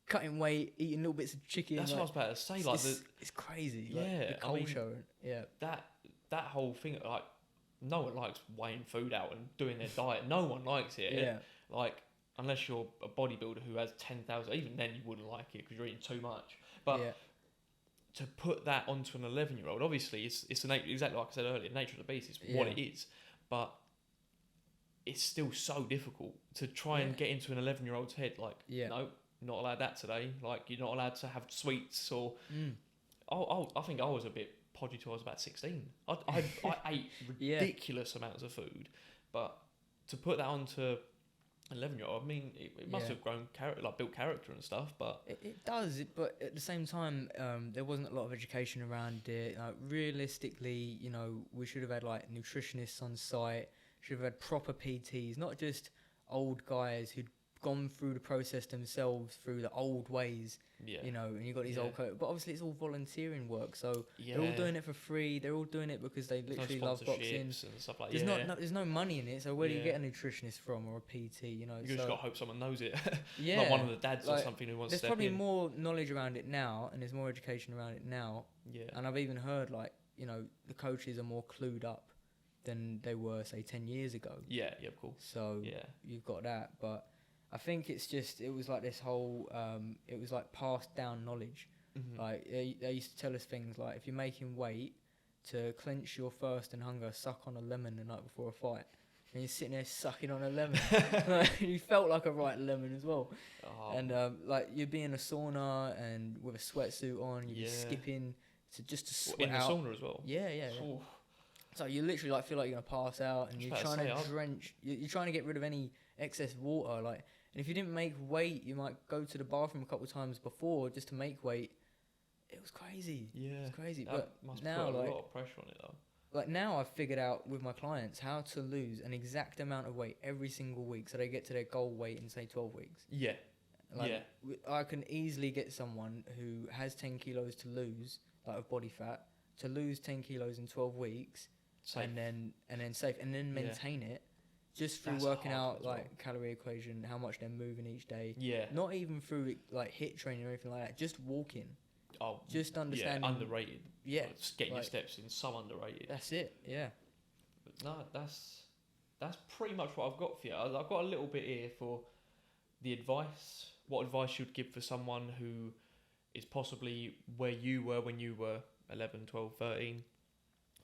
cutting weight, eating little bits of chicken. That's what I was about to say. It's crazy. Yeah. Like, the culture. That whole thing, like, no one likes weighing food out and doing their diet. No one likes it. Yeah. Like, unless you're a bodybuilder who has 10,000, even then you wouldn't like it because you're eating too much. But to put that onto an 11-year-old, obviously it's exactly like I said earlier, nature of the beast is what it is. But it's still so difficult to try and get into an 11-year-old's head. Like, no, not allowed that today. Like, you're not allowed to have sweets or... I think I was a bit podgy till I was about 16. I ate ridiculous amounts of food. But to put that onto... 11-year-old, I mean, it must have grown built character and stuff, but it does. But at the same time, there wasn't a lot of education around it. Realistically, you know, we should have had like nutritionists on site. Should have had proper PTs, not just old guys who'd gone through the process themselves through the old ways. You know, and you got these old but obviously it's all volunteering work, so they're all doing it for free. They're all doing it because they literally love boxing and stuff like that. There's no money in it, so where do you get a nutritionist from or a PT? You know, you just got to hope someone knows it. Like one of the dads or something who wants to step in. There's probably more knowledge around it now, and there's more education around it now. And I've even heard like, you know, the coaches are more clued up than they were say 10 years ago. Of course. So you've got that, but I think it's just, it was like this whole, it was like passed down knowledge. Like they used to tell us things like, if you're making weight, to clench your thirst and hunger, suck on a lemon the night before a fight. And you're sitting there sucking on a lemon. You felt like a right lemon as well. And like you'd be in a sauna and with a sweatsuit on, you'd be skipping to sweat in out. In the sauna as well? Yeah. So you literally like feel like you're gonna pass out, and you're trying to drench. You're trying to get rid of any excess water, like. And if you didn't make weight, you might go to the bathroom a couple of times before just to make weight. It was crazy. Yeah, it was crazy. That but must now, put a like, lot of pressure on it though. Like now, I've figured out with my clients how to lose an exact amount of weight every single week, so they get to their goal weight in say 12 weeks. Yeah. Like, I can easily get someone who has 10 kilos to lose, like of body fat, to lose 10 kilos in 12 weeks, safe. and then maintain it, just through working out like calorie equation, how much they're moving each day. Yeah. Not even through like HIIT training or anything like that. Just walking. Oh. Just understanding. Yeah, underrated. Yeah. Like, just getting your steps in, so underrated. That's it. Yeah. But no, that's pretty much what I've got for you. I've got a little bit here for the advice. What advice you'd give for someone who is possibly where you were when you were 11, 12, 13,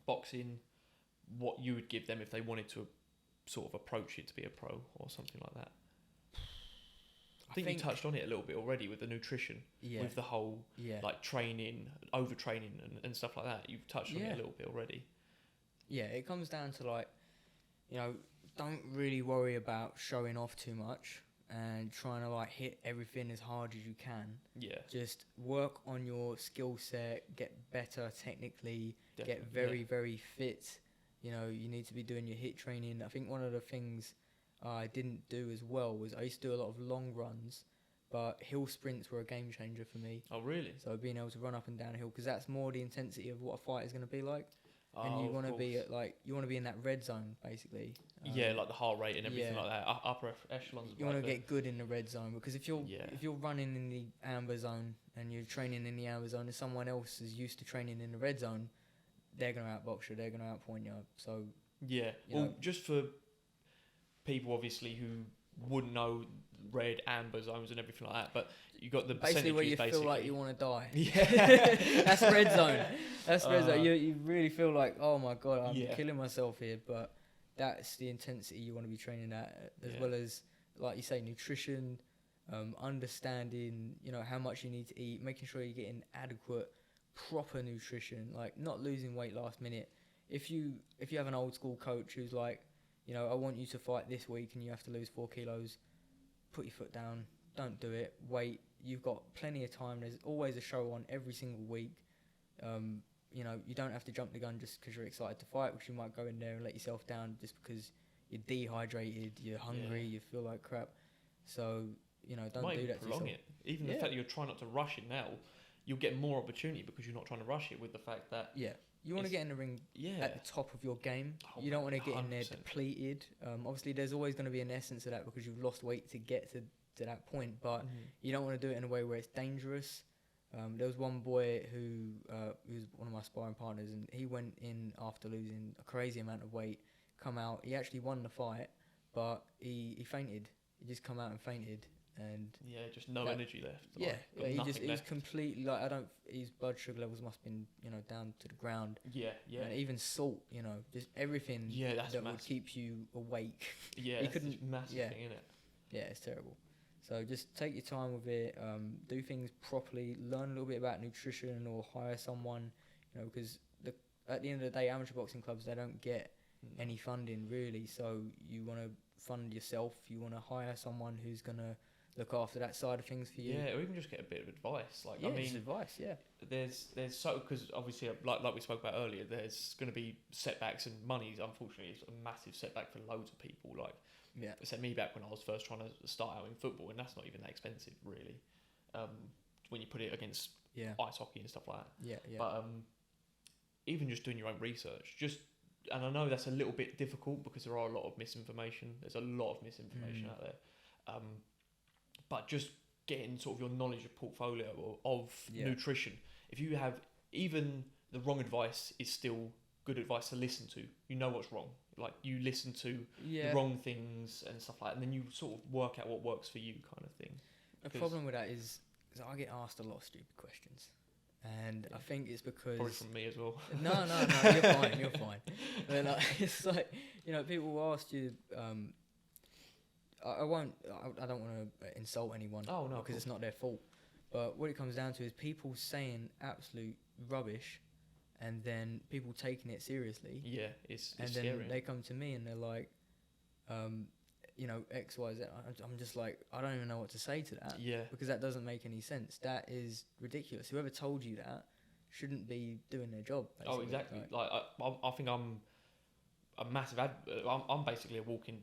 boxing, what you would give them if they wanted to sort of approach it to be a pro or something like that. I think you touched on it a little bit already with the nutrition, with the whole like training, overtraining and stuff like that. You've touched on it a little bit already. Yeah, it comes down to like, don't really worry about showing off too much and trying to like hit everything as hard as you can. Yeah. Just work on your skill set, get better technically, get very, very fit. You need to be doing your HIIT training. I think one of the things I didn't do as well was I used to do a lot of long runs, but hill sprints were a game changer for me. Oh, really? So being able to run up and down a hill, because that's more the intensity of what a fight is going to be like. And you want to be be in that red zone basically. Like the heart rate and everything like that. Upper echelons. You want to get good in the red zone, because if you're running in the amber zone and you're training in the amber zone and someone else is used to training in the red zone, they're going to outbox you. They're going to outpoint you. So just for people obviously who wouldn't know red, amber zones and everything like that, but you got the basically where you feel like you want to die. Yeah, that's red zone. That's red zone. You really feel like, oh my god, I'm killing myself here. But that's the intensity you want to be training at, as well as, like you say, nutrition, understanding, how much you need to eat, making sure you're getting adequate, proper nutrition, like not losing weight last minute. If you have an old school coach who's like, I want you to fight this week and you have to lose 4 kilos, put your foot down, don't do it, wait, you've got plenty of time, there's always a show on every single week. You don't have to jump the gun just because you're excited to fight, because you might go in there and let yourself down just because you're dehydrated, you're hungry, you feel like crap. So, don't do that to yourself. It. Even the fact that you're trying not to rush it now, you'll get more opportunity because you're not trying to rush it, with the fact that... Yeah. You want to get in the ring at the top of your game. You don't want to get 100%. In there depleted. Obviously, there's always going to be an essence of that because you've lost weight to get to that point. But you don't want to do it in a way where it's dangerous. There was one boy who was one of my sparring partners, and he went in after losing a crazy amount of weight. Come out, he actually won the fight, but he fainted. He just come out and fainted. And just no energy left. He was completely like, his blood sugar levels must have been down to the ground. And even salt, just everything that would keep you awake. It's a massive thing, isn't it? Yeah, it's terrible. So just take your time with it, do things properly, learn a little bit about nutrition, or hire someone, because at the end of the day, amateur boxing clubs, they don't get any funding really. So you want to fund yourself. You want to hire someone who's gonna look after that side of things for you. Yeah, or even just get a bit of advice. Like, just advice. Yeah. There's because obviously like we spoke about earlier, there's going to be setbacks, and money, unfortunately, is a massive setback for loads of people. Like, it set me back when I was first trying to start out in football, and that's not even that expensive really. When you put it against ice hockey and stuff like that. But even just doing your own research, and I know that's a little bit difficult because there are a lot of misinformation. There's a lot of misinformation out there. But just getting sort of your knowledge of portfolio of nutrition. If you have even the wrong advice, is still good advice to listen to. You know what's wrong. Like, you listen to the wrong things and stuff like that, and then you sort of work out what works for you, kind of thing. The problem with that is I get asked a lot of stupid questions. And I think it's because... Probably from me as well. No, you're fine. But it's like, people will ask you... I don't want to insult anyone because it's not their fault. But what it comes down to is people saying absolute rubbish and then people taking it seriously. Yeah, it's and scary. then they come to me and they're like, X, Y, Z. I'm just like, I don't even know what to say to that. Yeah. Because that doesn't make any sense. That is ridiculous. Whoever told you that shouldn't be doing their job. Basically. Oh, exactly. Like I think I'm a massive I'm basically a walking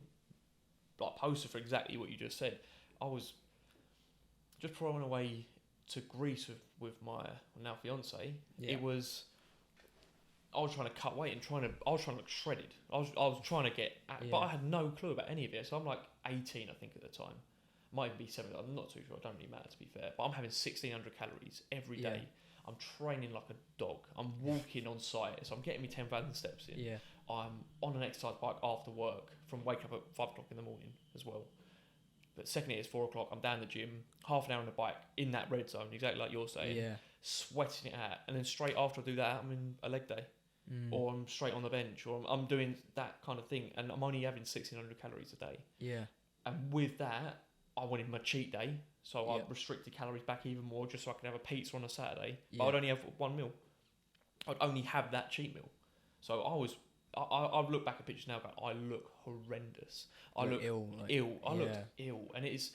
like poster for exactly what you just said. I was just probably on the way to Greece with my now fiance. Yeah. I was trying to cut weight and I was trying to look shredded. I was trying to get, but I had no clue about any of it. So I'm like 18, I think at the time. Might even be 7. I'm not too sure. It don't really matter to be fair. But I'm having 1,600 calories every day. I'm training like a dog. I'm walking on site, so I'm getting me 10,000 steps in. Yeah. I'm on an exercise bike after work from waking up at 5 o'clock in the morning as well. But secondly, it's 4 o'clock. I'm down the gym, half an hour on the bike in that red zone, exactly like you're saying. Yeah. Sweating it out, and then straight after I do that, I'm in a leg day. Or I'm straight on the bench, or I'm doing that kind of thing, and I'm only having 1,600 calories a day. Yeah. And with that, I wanted my cheat day, so I restricted calories back even more, just so I could have a pizza on a Saturday. But I'd only have one meal. I'd only have that cheat meal. So I look back at pictures now, I look horrendous. I look ill. I looked ill, and it is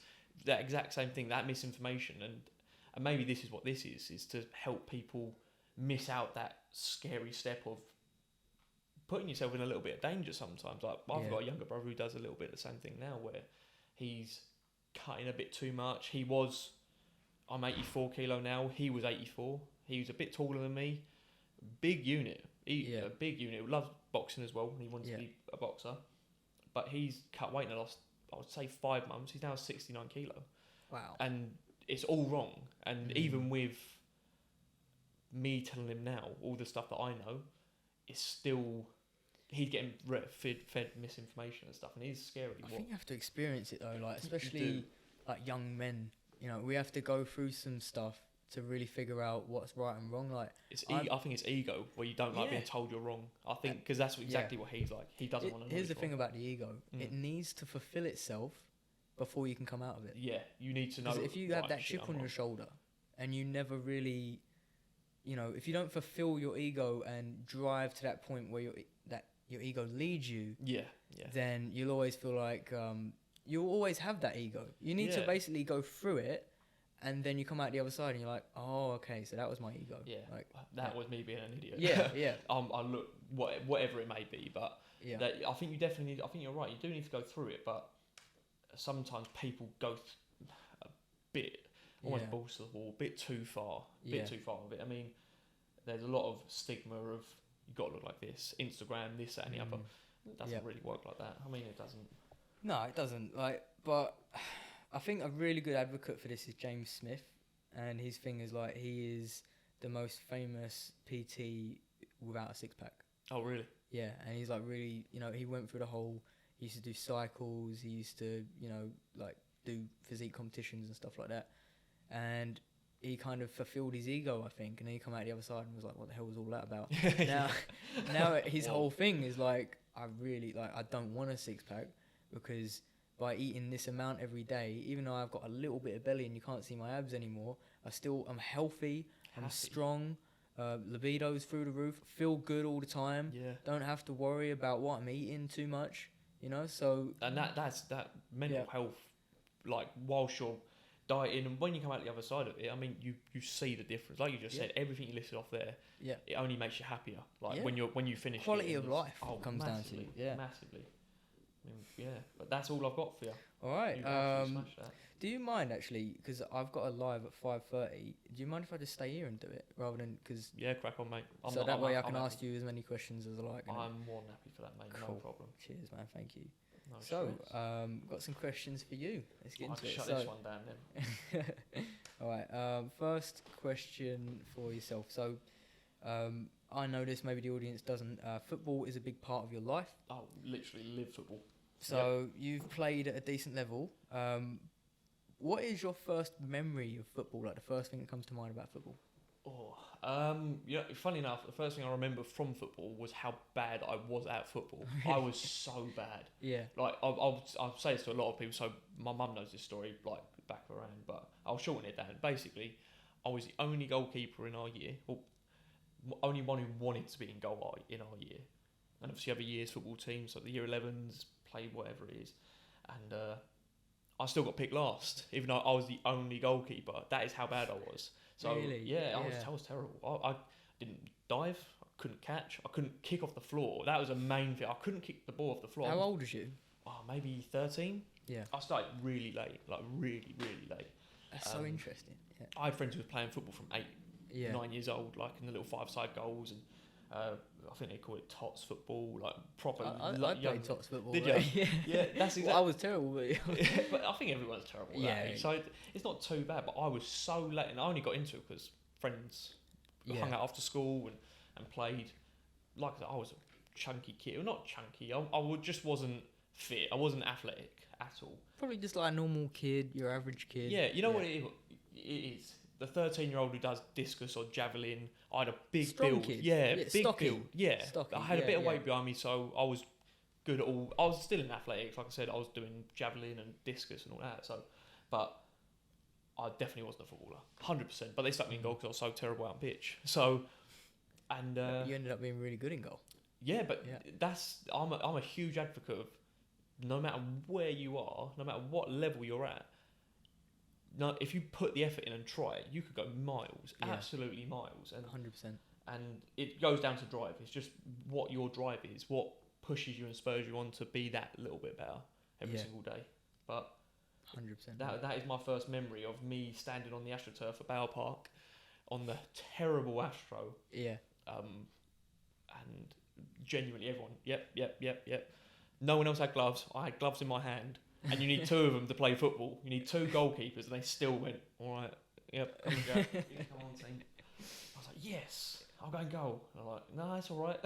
that exact same thing. That misinformation, and maybe this is what this is to help people miss out that scary step of putting yourself in a little bit of danger sometimes. Like I've got a younger brother who does a little bit of the same thing now, where he's cutting a bit too much. I'm 84 kilo now. He was 84. He was a bit taller than me. Big unit. A big unit. Loves boxing as well. He wants to be a boxer. But he's cut weight in the last, I would say, 5 months. He's now 69 kilo. Wow. And it's all wrong. And even with me telling him now all the stuff that I know, it's still he's getting fed misinformation and stuff, and it is scary. I think you have to experience it though, like especially like young men. You know, we have to go through some stuff to really figure out what's right and wrong. Like I think it's ego where you don't like being told you're wrong. I think because that's exactly what he's like. He doesn't want to know. Here's the thing about the ego: it needs to fulfill itself before you can come out of it. Yeah, you need to know. If you have that chip on your shoulder and you never really, if you don't fulfill your ego and drive to that point where your ego leads you, then you'll always feel like you'll always have that ego. You need to basically go through it, and then you come out the other side and you're like, oh, okay, so that was my ego. Yeah, like, that was me being an idiot. Yeah. I look whatever it may be, but I think you definitely need. I think you're right. You do need to go through it, but sometimes people go a bit almost balls to the wall, a bit too far, too far of it. I mean, there's a lot of stigma of you got to look like this, Instagram, this, that, and the other. It doesn't really work like that. I mean, it doesn't. No, it doesn't. But I think a really good advocate for this is James Smith, and his thing is like he is the most famous PT without a six pack. Oh, really? Yeah, and he's like really, he went through the whole. He used to do cycles. He used to, like do physique competitions and stuff like that, and he kind of fulfilled his ego, I think, and then he come out the other side and was like, "What the hell was all that about?" now his whole thing is like, I don't want a six pack because by eating this amount every day, even though I've got a little bit of belly and you can't see my abs anymore, I'm healthy, I'm strong, libido's through the roof, feel good all the time. Yeah. Don't have to worry about what I'm eating too much, So and that's that mental health, like whilst you're dieting, and when you come out the other side of it, I mean, you see the difference. Like you just said, everything you listed off there, it only makes you happier. Like when you finish, quality of life comes down to massively. I mean, but that's all I've got for you. All right. You smash that. Do you mind actually? Because I've got a live at 5:30. Do you mind if I just stay here and do it rather than because? Yeah, crack on, mate. That way I can ask you as many questions as I like. I'm more than happy for that, mate. Cool. No problem. Cheers, man. Thank you. No so, got some questions for you. Let's get into it. Shut this one down then. All right. First question for yourself. So, I know this. Maybe the audience doesn't. Football is a big part of your life. Oh, literally live football. So you've played at a decent level. What is your first memory of football? Like the first thing that comes to mind about football? Funny enough, the first thing I remember from football was how bad I was at football. I was so bad. Yeah. Like I'll say this to a lot of people. So my mum knows this story like back around, but I'll shorten it down. Basically, I was the only goalkeeper in our year. Well, only one who wanted to be in goal in our year. And obviously other years football teams, like the year 11s, played whatever it is. And I still got picked last, even though I was the only goalkeeper. That is how bad I was. So, really? yeah. I was terrible. I didn't dive, I couldn't catch, I couldn't kick off the floor. That was a main thing. I couldn't kick the ball off the floor. How old was you? Oh, maybe 13. Yeah. I started really late, like really, really late. That's so interesting. Yeah. I had friends who were playing football from 9 years old, like in the little 5-side goals, and I think they call it tots football, like proper. I played tots football. Did you? Yeah, that's exactly. Well, I was terrible, but I think everyone's terrible. So it's not too bad. But I was so late, and I only got into it because friends hung out after school and played. Like I was a chunky kid, well, not chunky. I just wasn't fit. I wasn't athletic at all. Probably just like a normal kid, your average kid. Yeah, you know what it is. The 13-year-old who does discus or javelin. I had a big strong build. Kid. Yeah, big stocky. build. Yeah, stocky. I had a bit of weight behind me, so I was good at all. I was still in athletics, like I said. I was doing javelin and discus and all that. So, but I definitely wasn't a footballer, 100%. But they stuck me in goal because I was so terrible out on pitch. So, and you ended up being really good in goal. Yeah, but I'm a huge advocate of no matter where you are, no matter what level you're at. No, if you put the effort in and try it, you could go miles, absolutely miles. And 100%. And it goes down to drive. It's just what your drive is, what pushes you and spurs you on to be that little bit better every single day. But 100%. That is my first memory of me standing on the AstroTurf at Bauer Park on the terrible Astro. Yeah. And genuinely everyone, yep. No one else had gloves. I had gloves in my hand. And you need two of them to play football. You need two goalkeepers, and they still went, all right, yep, come on, Jack. Come on, team. I was like, yes, I'll go and goal. And I'm like, no, it's all right.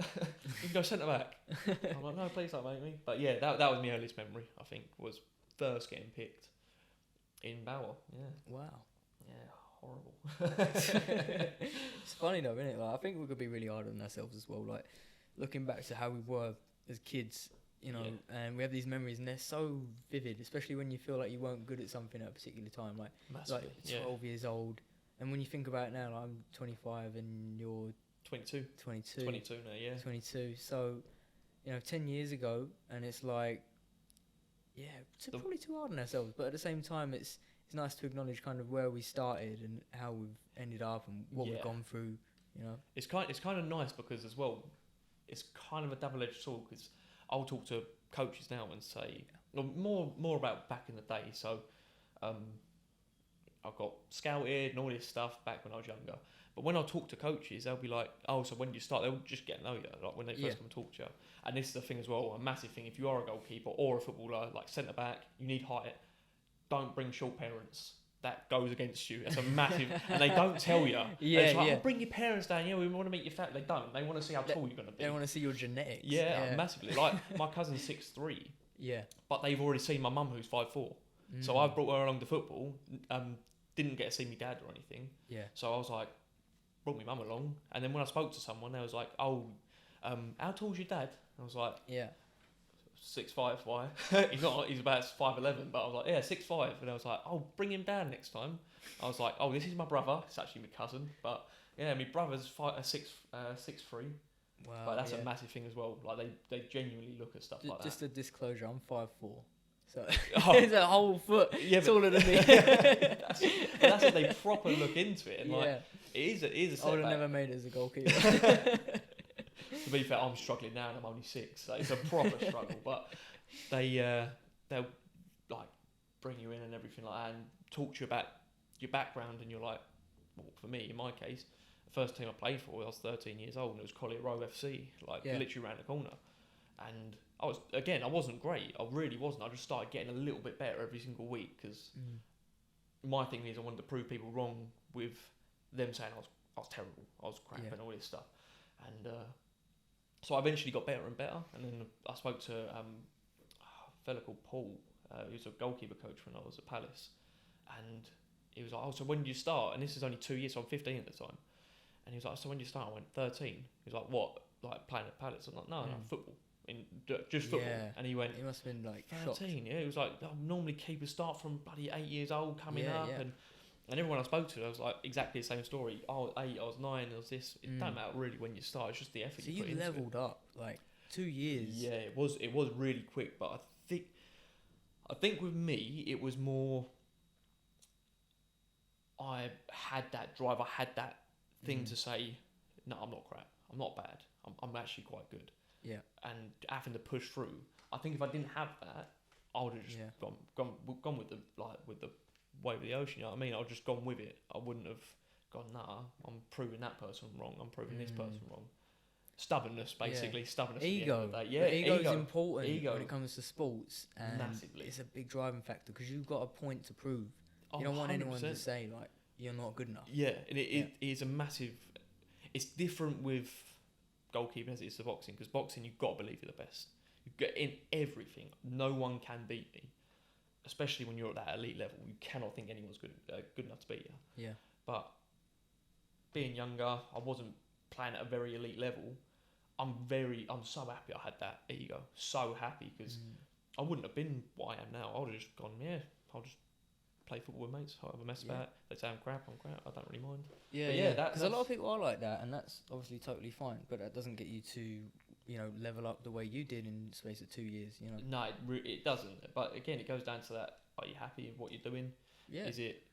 You can go centre back. I'm like, no, please don't make me. But yeah, that was my earliest memory, I think, was first getting picked in Bauer. Yeah. Wow. Yeah, horrible. It's funny though, isn't it? Like, I think we could be really hard on ourselves as well. Like, looking back to how we were as kids, you know, and we have these memories, and they're so vivid, especially when you feel like you weren't good at something at a particular time, like 12 years old. And when you think about it now, like, I'm 25 and you're 22 now, yeah. 22. So, you know, 10 years ago, and it's like, probably too hard on ourselves. But at the same time, it's nice to acknowledge kind of where we started and how we've ended up and what we've gone through. You know, it's kind of nice because as well, it's kind of a double-edged sword because I'll talk to coaches now and say more about back in the day. So I got scouted and all this stuff back when I was younger. But when I talk to coaches, they'll be like, "Oh, so when did you start?" They'll just get to know you, like when they first come and talk to you. And this is the thing as well, a massive thing. If you are a goalkeeper or a footballer, like centre back, you need height. Don't bring short parents. That goes against you. That's a massive, and they don't tell you. Oh, bring your parents down. Yeah, we want to meet your family. They don't. They want to see how tall you're going to be. They want to see your genetics. Yeah, massively. Like my cousin's 6'3". Yeah. But they've already seen my mum who's 5'4". So I brought her along to football. Didn't get to see my dad or anything. Yeah. So I was like, brought my mum along, and then when I spoke to someone, they was like, "Oh, how tall's your dad?" And I was like, "Yeah, 6'5". Why? He's not. He's about 5'11". But I was like, "Yeah, 6'5". And I was like, "Oh, bring him down next time." I was like, "Oh, this is my brother. It's actually my cousin." But yeah, my brother's 6'3". Wow. But that's a massive thing as well. Like they genuinely look at stuff like that. Just a disclosure, I'm 5'4". So it's a whole foot taller than me. that's what they proper look into it. And like, it is a setback. I would have never made it as a goalkeeper. To be fair, I'm struggling now and I'm only 6, so it's a proper struggle. But they'll like bring you in and everything like that and talk to you about your background, and you're like, well, for me, in my case, the first team I played for, I was 13 years old, and it was Collier Row FC, literally around the corner. And I wasn't great. I really wasn't. I just started getting a little bit better every single week because my thing is I wanted to prove people wrong with them saying I was terrible, I was crap and all this stuff. And so I eventually got better and better. And then I spoke to a fella called Paul, who's a goalkeeper coach when I was at Palace. And he was like, "Oh, so when did you start?" And this is only 2 years, so I'm 15 at the time. And he was like, "So when did you start?" I went, 13. He was like, "What? Like playing at Palace?" I'm like, no, football. Just football. Yeah. And he went, he must have been like 13. Yeah, he was like, normally keepers start from bloody 8 years old coming up. Yeah. And And everyone I spoke to, I was like exactly the same story. I was 8, I was 9, I was this. It don't matter really when you start. It's just the effort you put into it. So you leveled up like 2 years. Yeah, it was really quick. But I think with me, it was more. I had that drive. I had that thing to say, no, I'm not crap. I'm not bad. I'm actually quite good. Yeah. And having to push through. I think if I didn't have that, I would have just gone with the way of the ocean. You know what I mean? I'd just gone with it. I wouldn't have gone, nah, I'm proving that person wrong. I'm proving this person wrong. Stubbornness, basically. Stubbornness. Ego. Yeah, ego is important when it comes to sports, and massively. It's a big driving factor because you've got a point to prove. You don't want 100%. Anyone to say like you're not good enough. Yeah, and it is a massive. It's different with goalkeeping as it is to boxing, because boxing you've got to believe you're the best. You get in everything. No one can beat me, especially when you're at that elite level. You cannot think anyone's good enough to beat you. Yeah. But being younger, I wasn't playing at a very elite level. I'm so happy I had that ego. So happy, because I wouldn't have been what I am now. I would have just gone, I'll just play football with mates. I'll have a mess about. They say I'm crap. I don't really mind. Yeah. Because a lot of people are like that, and that's obviously totally fine. But that doesn't get you to, level up the way you did in the space of 2 years. No, it doesn't. But again, it goes down to that. Are you happy with what you're doing? Yeah. Is it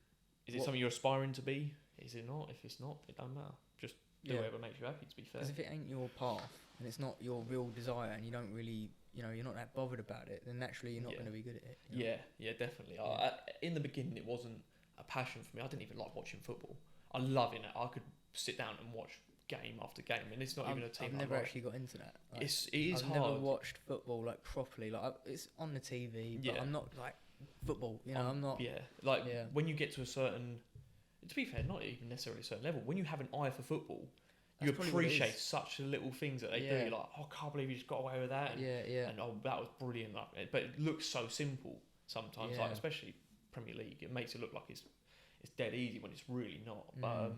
something you're aspiring to be? Is it not? If it's not, it don't matter. Just do whatever makes you happy. To be fair. Because if it ain't your path and it's not your real desire, and you don't really, you're not that bothered about it, then naturally you're not going to be good at it. Yeah, definitely. Yeah. In the beginning, it wasn't a passion for me. I didn't even like watching football. I love it. I could sit down and watch game after game, and it's not even a team. I've never actually got into that. Like, it is I've hard. I've never watched football like properly. Like it's on the TV, but I'm not like football. I'm not. Yeah, when you get to a certain, to be fair, not even necessarily a certain level. When you have an eye for football, you appreciate such little things that they do. You're like, I can't believe you just got away with that. And, And that was brilliant. But it looks so simple sometimes. Like especially Premier League, it makes it look like it's dead easy when it's really not. But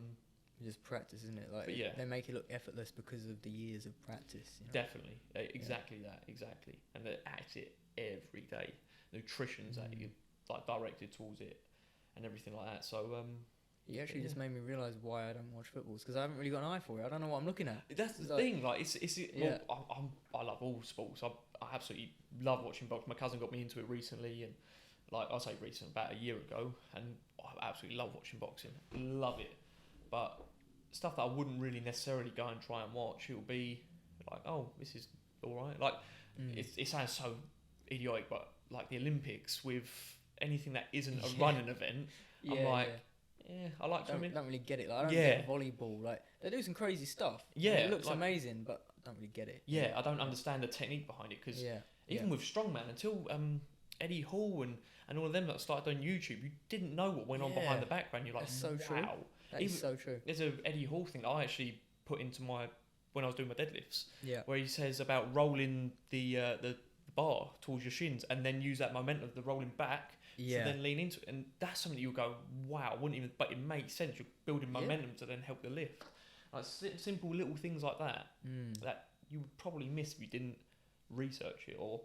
just practice, isn't it? Like they make it look effortless because of the years of practice. Definitely, exactly that, and they act it every day. Nutrition's like directed towards it, and everything like that. So you actually just made me realise why I don't watch football, because I haven't really got an eye for it. I don't know what I'm looking at. That's the thing. Like I love all sports. I absolutely love watching boxing. My cousin got me into it recently, and I'll say recent, about a year ago, and I absolutely love watching boxing. Love it. But stuff that I wouldn't really necessarily go and try and watch, it'll be like, oh, this is alright. Like, it sounds so idiotic, but like the Olympics, with anything that isn't a running event, I'm like, I like swimming. Don't really get it. Like, I don't get volleyball. Like, they do some crazy stuff. Yeah. It looks amazing, but I don't really get it. Yeah, I don't understand the technique behind it, because even with strongman, until Eddie Hall and all of them that started on YouTube, you didn't know what went on behind the background. You're like, that's so wow. True. That is so true. There's a Eddie Hall thing that I actually put into when I was doing my deadlifts. Yeah. Where he says about rolling the bar towards your shins and then use that momentum of the rolling back to then lean into it. And that's something you'll go, wow, but it makes sense. You're building momentum to then help the lift. Like simple little things like that that you would probably miss if you didn't research it or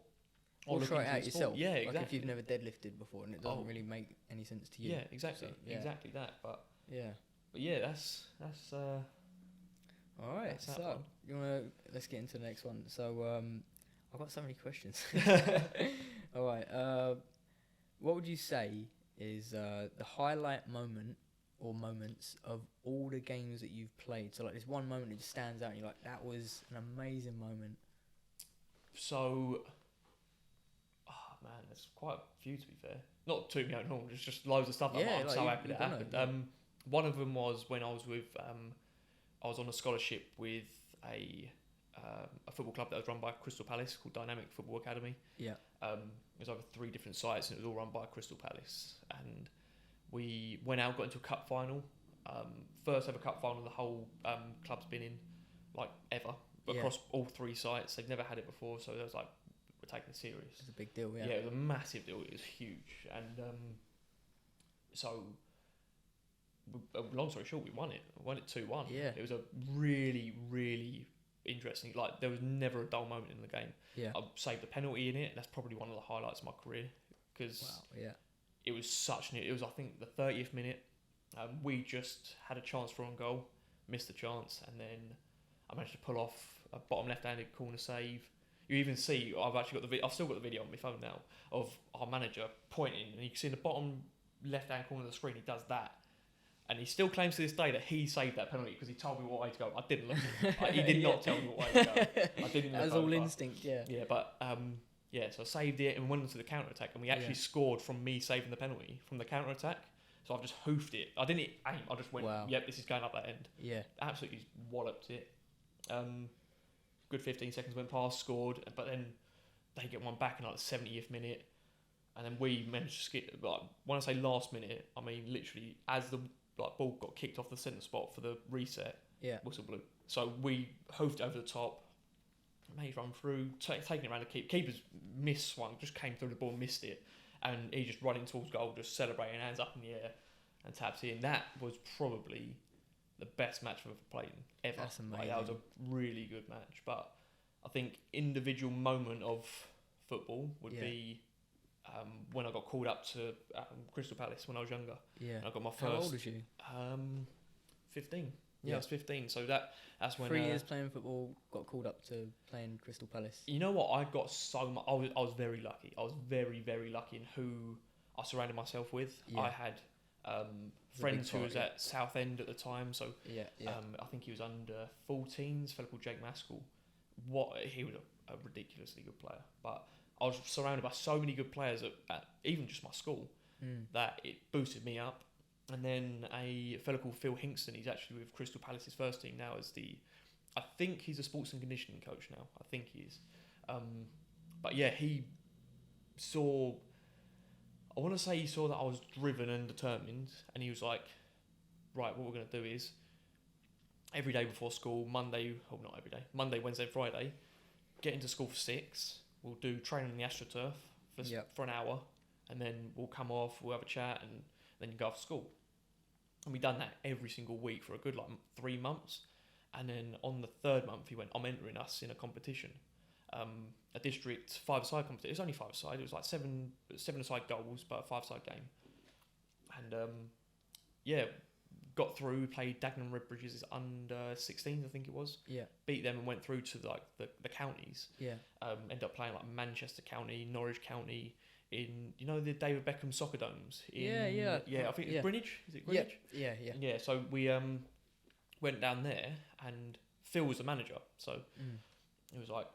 try it out yourself. Yeah, exactly. Like if you've never deadlifted before and it doesn't really make any sense to you. Yeah, exactly. So, exactly that. But that's all right. So let's get into the next one. So I've got so many questions. All right. What would you say is the highlight moment or moments of all the games that you've played? So like this one moment that just stands out and you're like, that was an amazing moment. So, man, there's quite a few, to be fair. Not too many at all. There's just loads of stuff. I'm so happy that happened. One of them was when I was with, I was on a scholarship with a football club that was run by Crystal Palace called Dynamic Football Academy. Yeah. It was over 3 different sites, and it was all run by Crystal Palace. And we went out, got into a cup final. First ever cup final the whole club's been in, like ever, across all 3 sites. They've never had it before, so it was like, we're taking it serious. It's a big deal, yeah. Yeah, it was a massive deal. It was huge, and so long story short, we won it. We won it 2-1. Yeah, it was a really, really interesting. Like, there was never a dull moment in the game. Yeah, I saved a penalty in it. That's probably one of the highlights of my career, because it was such. It was, I think, the 30th minute. We just had a chance for on goal, missed the chance, and then I managed to pull off a bottom left-handed corner save. You even see, I've still got the video on my phone now of our manager pointing, and you can see in the bottom left-hand corner of the screen, he does that. And he still claims to this day that he saved that penalty because he told me what way to go. I didn't look at it. He did not tell me what way to go. I didn't look. That was all instinct, yeah. Yeah, but so I saved it and went into the counter-attack, and we actually scored from me saving the penalty from the counter-attack. So I've just hoofed it. I didn't aim, I just went, yep, this is going up that end. Yeah. Absolutely walloped it. Good 15 seconds went past, scored, but then they get one back in like the 70th minute. And then we managed to skip, like, when I say last minute, I mean literally as the ball got kicked off the centre spot for the reset, whistle blew. So we hoofed over the top, made run through, taking it around the keeper's missed one, just came through the ball, missed it. And he just running towards goal, just celebrating, hands up in the air, and tapped in. That was probably the best match I've ever played in, ever. That's amazing. Like, that was a really good match. But I think individual moment of football would be when I got called up to Crystal Palace when I was younger. Yeah. And I got my first. How old was you? 15. Yeah, I was 15. So that's when 3 years playing football, got called up to playing Crystal Palace. You know what? I got so much. I was very lucky. I was very, very lucky in who I surrounded myself with. Yeah. I had friends who was at Southend at the time. So I think he was under 14s. A fellow called Jake Maskell. He was a ridiculously good player. But I was surrounded by so many good players at even just my school that it boosted me up. And then a fellow called Phil Hinkston, he's actually with Crystal Palace's first team now I think he's a sports and conditioning coach now. I think he is. But yeah, he saw that I was driven and determined, and he was like, right, what we're going to do is every day before school, Monday, Wednesday, Friday, get into school for 6. We'll do training on the AstroTurf for an hour, and then we'll come off, we'll have a chat, and then you go off to school. And we done that every single week for a good 3 months. And then on the 3rd month, he went, I'm entering us in a competition, a district 5-a-side competition. It was only 5-a-side. It was like 7-a-side goals, but a 5-a-side game. And got through, played Dagenham Redbridge's under 16s, I think it was. Yeah. Beat them and went through to the counties. Yeah. Ended up playing like Manchester County, Norwich County, in the David Beckham soccer domes. I think it's Greenwich. Is it Greenwich? Yeah. So we went down there, and Phil was the manager. So it was like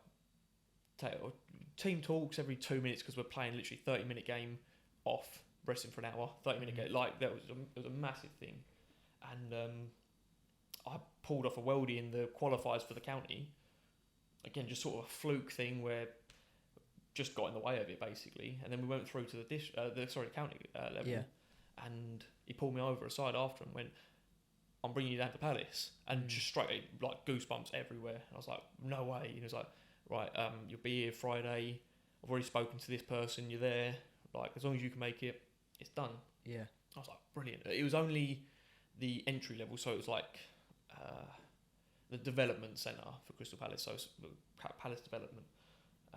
team talks every 2 minutes because we're playing literally 30-minute game off, resting for an hour, 30-minute game. Like it was a massive thing, and I pulled off a worldie in the qualifiers for the county. Again, just sort of a fluke thing where just got in the way of it basically, and then we went through to the county level, and he pulled me over aside after and went, I'm bringing you down to Palace, and just straight like goosebumps everywhere. And I was like, no way. And he was like, right, you'll be here Friday. I've already spoken to this person. You're there. Like, as long as you can make it, it's done. Yeah. I was like, brilliant. It was only the entry level, so it was like the development centre for Crystal Palace. So it's Palace Development.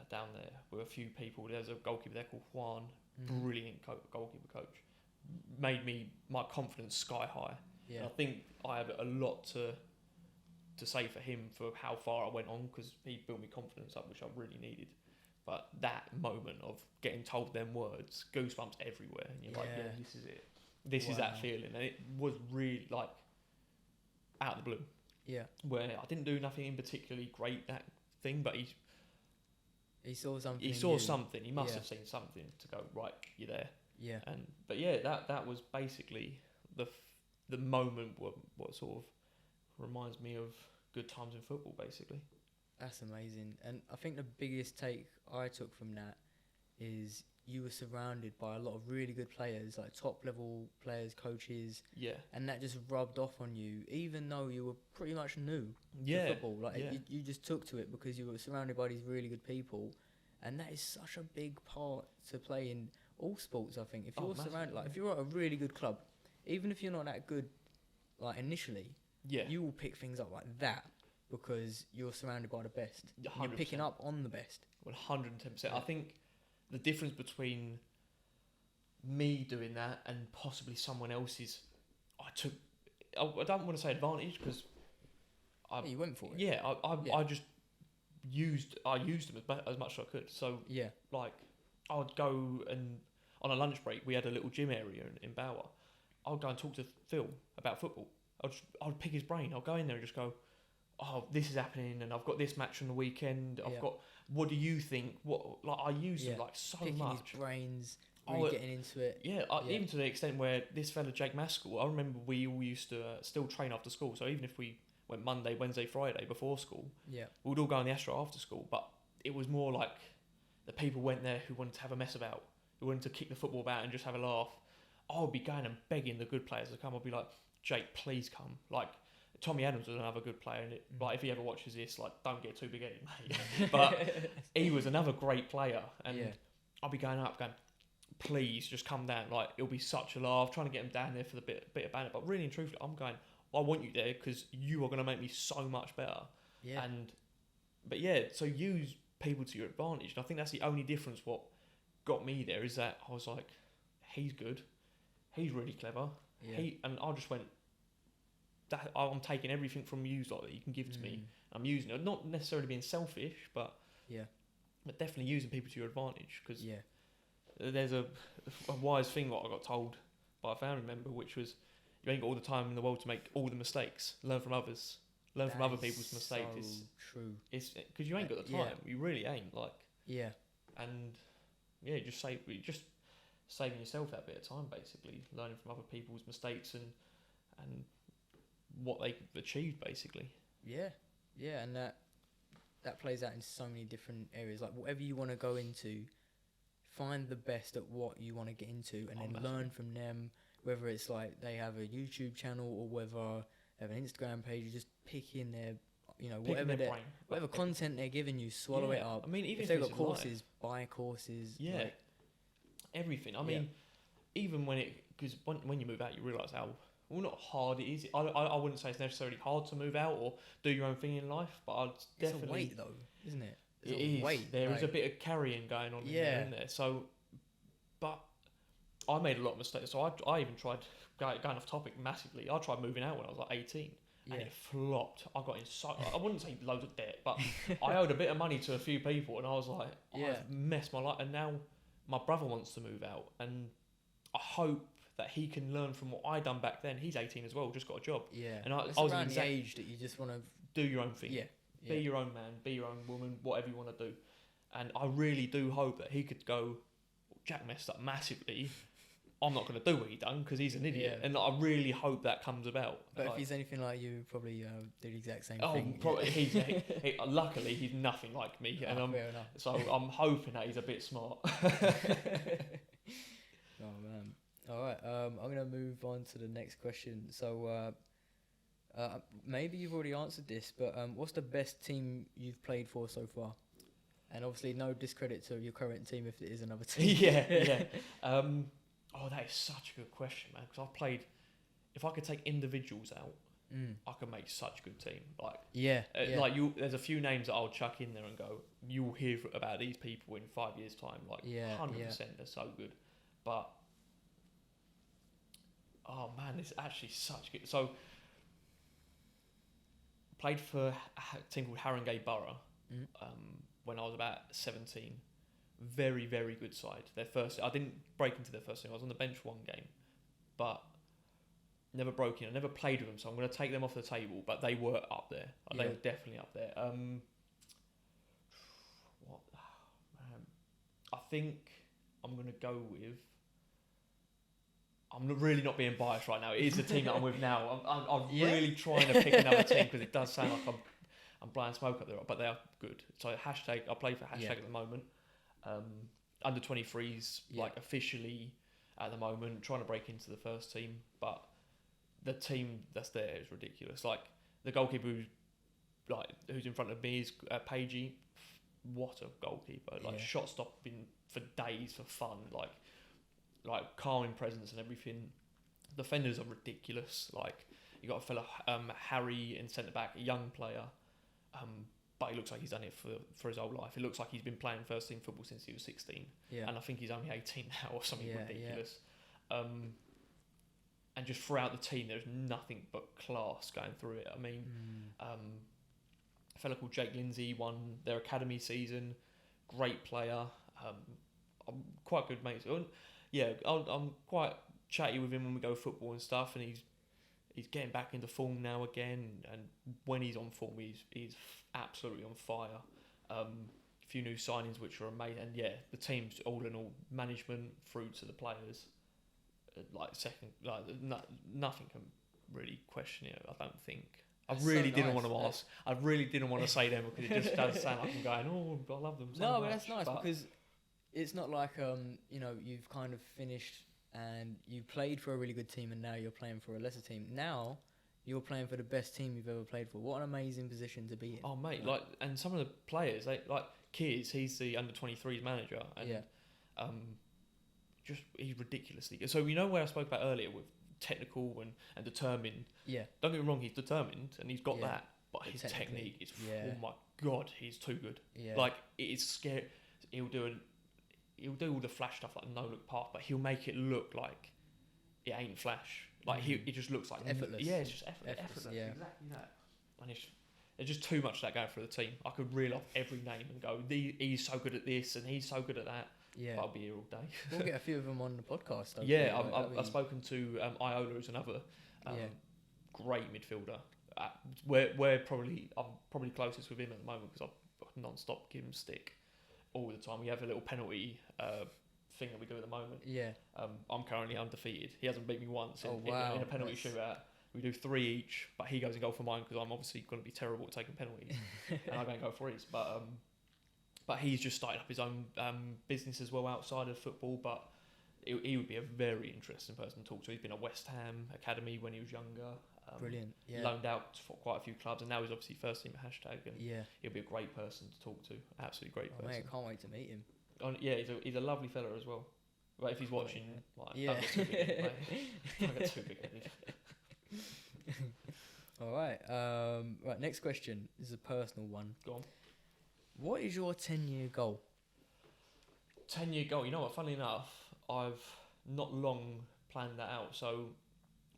Down there with a few people. There's a goalkeeper there called Juan, brilliant goalkeeper coach. Made my confidence sky high. Yeah. And I think I have a lot to say for him for how far I went on, because he built me confidence up, which I really needed. But that moment of getting told them words, goosebumps everywhere, and you're like, yeah, this is it. This is that feeling, and it was really like out of the blue. Yeah. Where I didn't do nothing in particularly great that thing, but he saw something. He saw something. He must have seen something to go, right, you're there. Yeah. But that was basically the moment what sort of reminds me of good times in football, basically. That's amazing. And I think the biggest take I took from that is you were surrounded by a lot of really good players, like top level players, coaches. Yeah. And that just rubbed off on you, even though you were pretty much new to football. Like you just took to it because you were surrounded by these really good people. And that is such a big part to play in all sports, I think. If you're surrounded, if you're at a really good club, even if you're not that good, like initially, you will pick things up like that because you're surrounded by the best. 100%. You're picking up on the best. 110%. I think the difference between me doing that and possibly someone else is I I don't want to say advantage because you went for it. Yeah, I just used them as much as I could. So like I would go and on a lunch break we had a little gym area in Bower. I would go and talk to Phil about football. I'd pick his brain. I'll go in there and just go, oh, this is happening, and I've got this match on the weekend. I've got. What do you think? I use them like so picking much. His brains. Really getting into it. Even to the extent where this fella Jake Maskell, I remember we all used to still train after school. So even if we went Monday, Wednesday, Friday before school, we'd all go on the Astro after school. But it was more like the people went there who wanted to have a mess about, who wanted to kick the football about and just have a laugh. I would be going and begging the good players to come. I'd be like, Jake, please come. Like Tommy Adams was another good player, and like if he ever watches this, like don't get too big headed, mate. But he was another great player, and I'd be going up, going, please just come down. Like it'll be such a laugh. Trying to get him down there for the bit of banter, but really and truthfully, I'm going. I want you there because you are going to make me so much better. Yeah. So use people to your advantage, and I think that's the only difference. What got me there is that I was like, he's good, he's really clever. Yeah. And I just went. That I'm taking everything from you that you can give to me. I'm using it, not necessarily being selfish, but definitely using people to your advantage. Because there's a wise thing what I got told by a family member, which was you ain't got all the time in the world to make all the mistakes. Learn from others. Learn from other people's mistakes. So it's true. It's because you ain't got the time. You really ain't. Like and just saving yourself that bit of time, basically learning from other people's mistakes and what they've achieved, basically. And that plays out in so many different areas. Like whatever you want to go into, find the best at what you want to get into, and then learn from them. Whether it's like they have a YouTube channel or whether they have an Instagram page, you just pick in their, whatever content they're giving you, swallow it up. I mean, even if they've got courses, buy courses. Everything. I mean, even because when you move out, you realise how. Well, not hard it is. I wouldn't say it's necessarily hard to move out or do your own thing in life, but I'd definitely... It's a weight, though, isn't it? It is. Weight. There is a bit of carrying going on in there. So, but I made a lot of mistakes. So I even tried, going off topic massively, I tried moving out when I was like 18 and it flopped. I got in I wouldn't say loads of debt, but I owed a bit of money to a few people and I was like, I've messed my life. And now my brother wants to move out and I hope that he can learn from what I done back then. He's 18 as well, just got a job. And I was around the age that you just want to do your own thing. Be your own man, be your own woman, whatever you want to do. And I really do hope that he could go, Jack messed up massively. I'm not going to do what he done because he's an idiot. And I really hope that comes about. But if he's anything like you, probably do the exact same thing. Probably. Luckily, he's nothing like me. And fair enough. So I'm hoping that he's a bit smart. Oh, man. All right, I'm going to move on to the next question. So, maybe you've already answered this, but what's the best team you've played for so far? And obviously, no discredit to your current team if it is another team. That is such a good question, man. Because I've played. If I could take individuals out, I could make such a good team. Like there's a few names that I'll chuck in there and go, you'll hear about these people in 5 years' time. Like 100%, they're so good, but. Oh man, it's actually such good. So, played for a team called Haringey Borough when I was about 17. Very, very good side. I didn't break into their first team. I was on the bench one game, but never broke in. I never played with them, so I'm going to take them off the table. But they were up there. They were definitely up there. I think I'm going to go with. I'm really not being biased right now. It is the team that I'm with now. I'm really trying to pick another team because it does sound like I'm blowing smoke up there, but they are good. So I play for # at the moment. Under 23s, like officially at the moment, trying to break into the first team, but the team that's there is ridiculous. Like the goalkeeper who's in front of me is Pagey. What a goalkeeper! Like shot stopping for days for fun. Like calming presence and everything. Defenders are ridiculous. Like you got a fella Harry in centre back, a young player, but he looks like he's done it for his whole life. It looks like he's been playing first team football since he was 16, and I think he's only 18 now or something ridiculous. and just throughout the team, there's nothing but class going through it. I mean, a fella called Jake Lindsay won their academy season. Great player. I'm quite good mates. I'm quite chatty with him when we go football and stuff, and he's getting back into form now again. And when he's on form, he's absolutely on fire. A few new signings which are amazing, and the team's all in all, management through to the players, nothing can really question it. I don't think. I really didn't want to ask. I really didn't want to say them because it just does sound like I'm going, oh, I love them so much. No, but that's nice because it's not like you've kind of finished and you played for a really good team and now you're playing for a lesser team. Now you're playing for the best team you've ever played for. What an amazing position to be in. Oh mate, and some of the players, Kears, he's the under-23s manager, and he's ridiculously good. So where I spoke about earlier with technical and determined. Yeah. Don't get me wrong, he's determined and he's got that, but his technique is oh my god, he's too good. Yeah. It is scary. He'll do all the flash stuff like no look pass, but he'll make it look like it ain't flash. It just looks like effortless. Yeah, it's just effortless. Yeah. Exactly that. And it's just too much of that going through the team. I could reel off every name and go, he's so good at this and he's so good at that. Yeah, I'll be here all day. We'll get a few of them on the podcast. I've spoken to Iola, who's another great midfielder. I'm probably closest with him at the moment because I non-stop give him stick all the time. We have a little penalty thing that we do at the moment. Yeah. I'm currently undefeated. He hasn't beat me once in a penalty shootout. We do 3 each, but he goes and goal for mine because I'm obviously going to be terrible at taking penalties, and I don't go for his. But he's just started up his own business as well outside of football. But he would be a very interesting person to talk to. He's been at West Ham Academy when he was younger. Brilliant. Yeah. Loaned out for quite a few clubs, and now he's obviously first team at #. And he'll be a great person to talk to. Absolutely great person. Mate, I can't wait to meet him. He's a lovely fella as well. But if he's watching, don't get too big. Don't get too big. All right. Right. Next question. This is a personal one. Go on. What is your 10-year goal? 10-year goal. You know what? Funnily enough, I've not long planned that out. So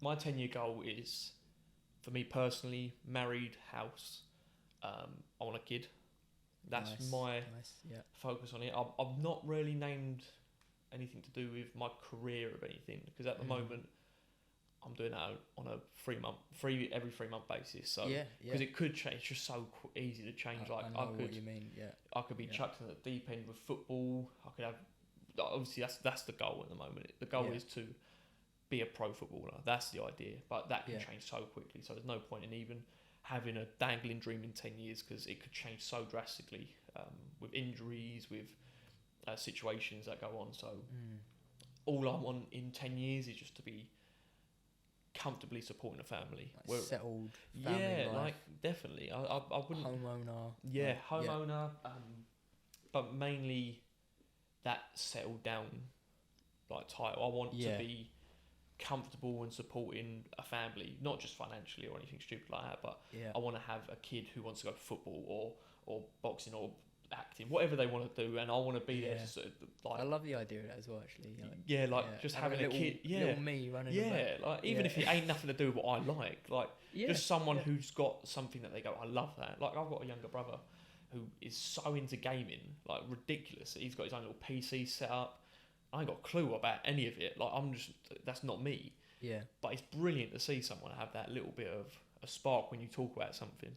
my 10-year goal is, for me personally, married, house. I want a kid. That's my focus on it. I've not really named anything to do with my career of anything because at the moment I'm doing that on a every 3 month basis. So because it could change, it's just so easy to change. I know what you mean. Yeah, I could be chucked in the deep end with football. I could have obviously that's the goal at the moment. The goal is to be a pro footballer. That's the idea, but that can change so quickly. So there's no point in even having a dangling dream in 10 years because it could change so drastically with injuries, with situations that go on. So all I want in 10 years is just to be comfortably supporting a family, settled family life. Definitely. I wouldn't homeowner. Homeowner, but mainly that settled down title. I want to be comfortable and supporting a family, not just financially or anything stupid like that, but I want to have a kid who wants to go football or boxing or acting, whatever they want to do, and I want to be there to sort of I love the idea of that as well, actually. Just having a kid, little me running about. Even if it ain't nothing to do with what I like, just someone who's got something that they go, I love that. I've got a younger brother who is so into gaming, ridiculous. He's got his own little PC set up. I ain't got a clue about any of it. That's not me. Yeah. But it's brilliant to see someone have that little bit of a spark when you talk about something.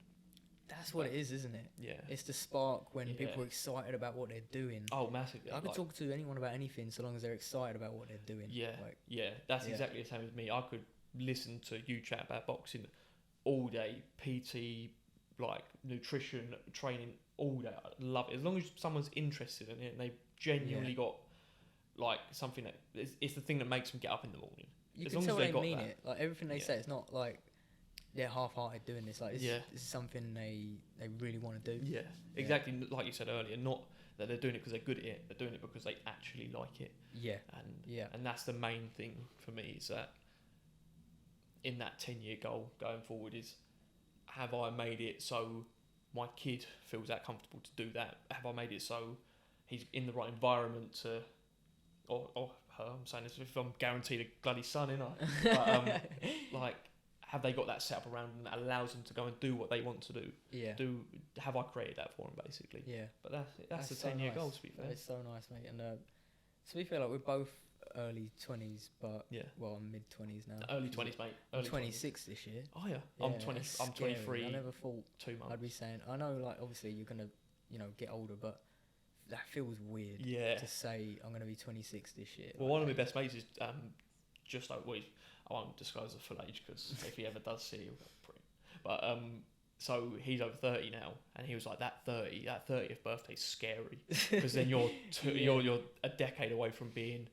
That's what it is, isn't it? Yeah. It's the spark when people are excited about what they're doing. Oh, massively. I could talk to anyone about anything so long as they're excited about what they're doing. Yeah. That's exactly the same as me. I could listen to you chat about boxing all day, PT, nutrition, training all day. I love it. As long as someone's interested in it and they've genuinely got something that it's the thing that makes them get up in the morning. You can tell they mean it. Everything they say, it's not they're half-hearted doing this. This is something they really want to do. Yeah, exactly. Like you said earlier, not that they're doing it because they're good at it. They're doing it because they actually like it. Yeah. And that's the main thing for me, is that in that 10-year goal going forward is, have I made it so my kid feels that comfortable to do that? Have I made it so he's in the right environment to, or her. I'm saying this if I'm guaranteed a bloody son, innit? But like, have they got that set up around them that allows them to go and do what they want to do? Yeah. Have I created that for them, basically? Yeah. But that's a 10-year goal, to be fair. It's so nice, mate. And to be fair, like we're both early 20s, but well, I'm mid 20s now. Early 20s, mate. Early 26 20s. This year. Oh yeah, I'm 20. I'm 23. I never thought 2 months. I'd be saying. I know, like obviously you're gonna, get older, but that feels weird. Yeah. To say I'm gonna be 26 this year. Well, one of my best mates is just like I won't disclose the full age because if he ever does see, he'll go pretty. But so he's over 30 now, and he was like that 30th birthday's scary because then you're you're a decade away from being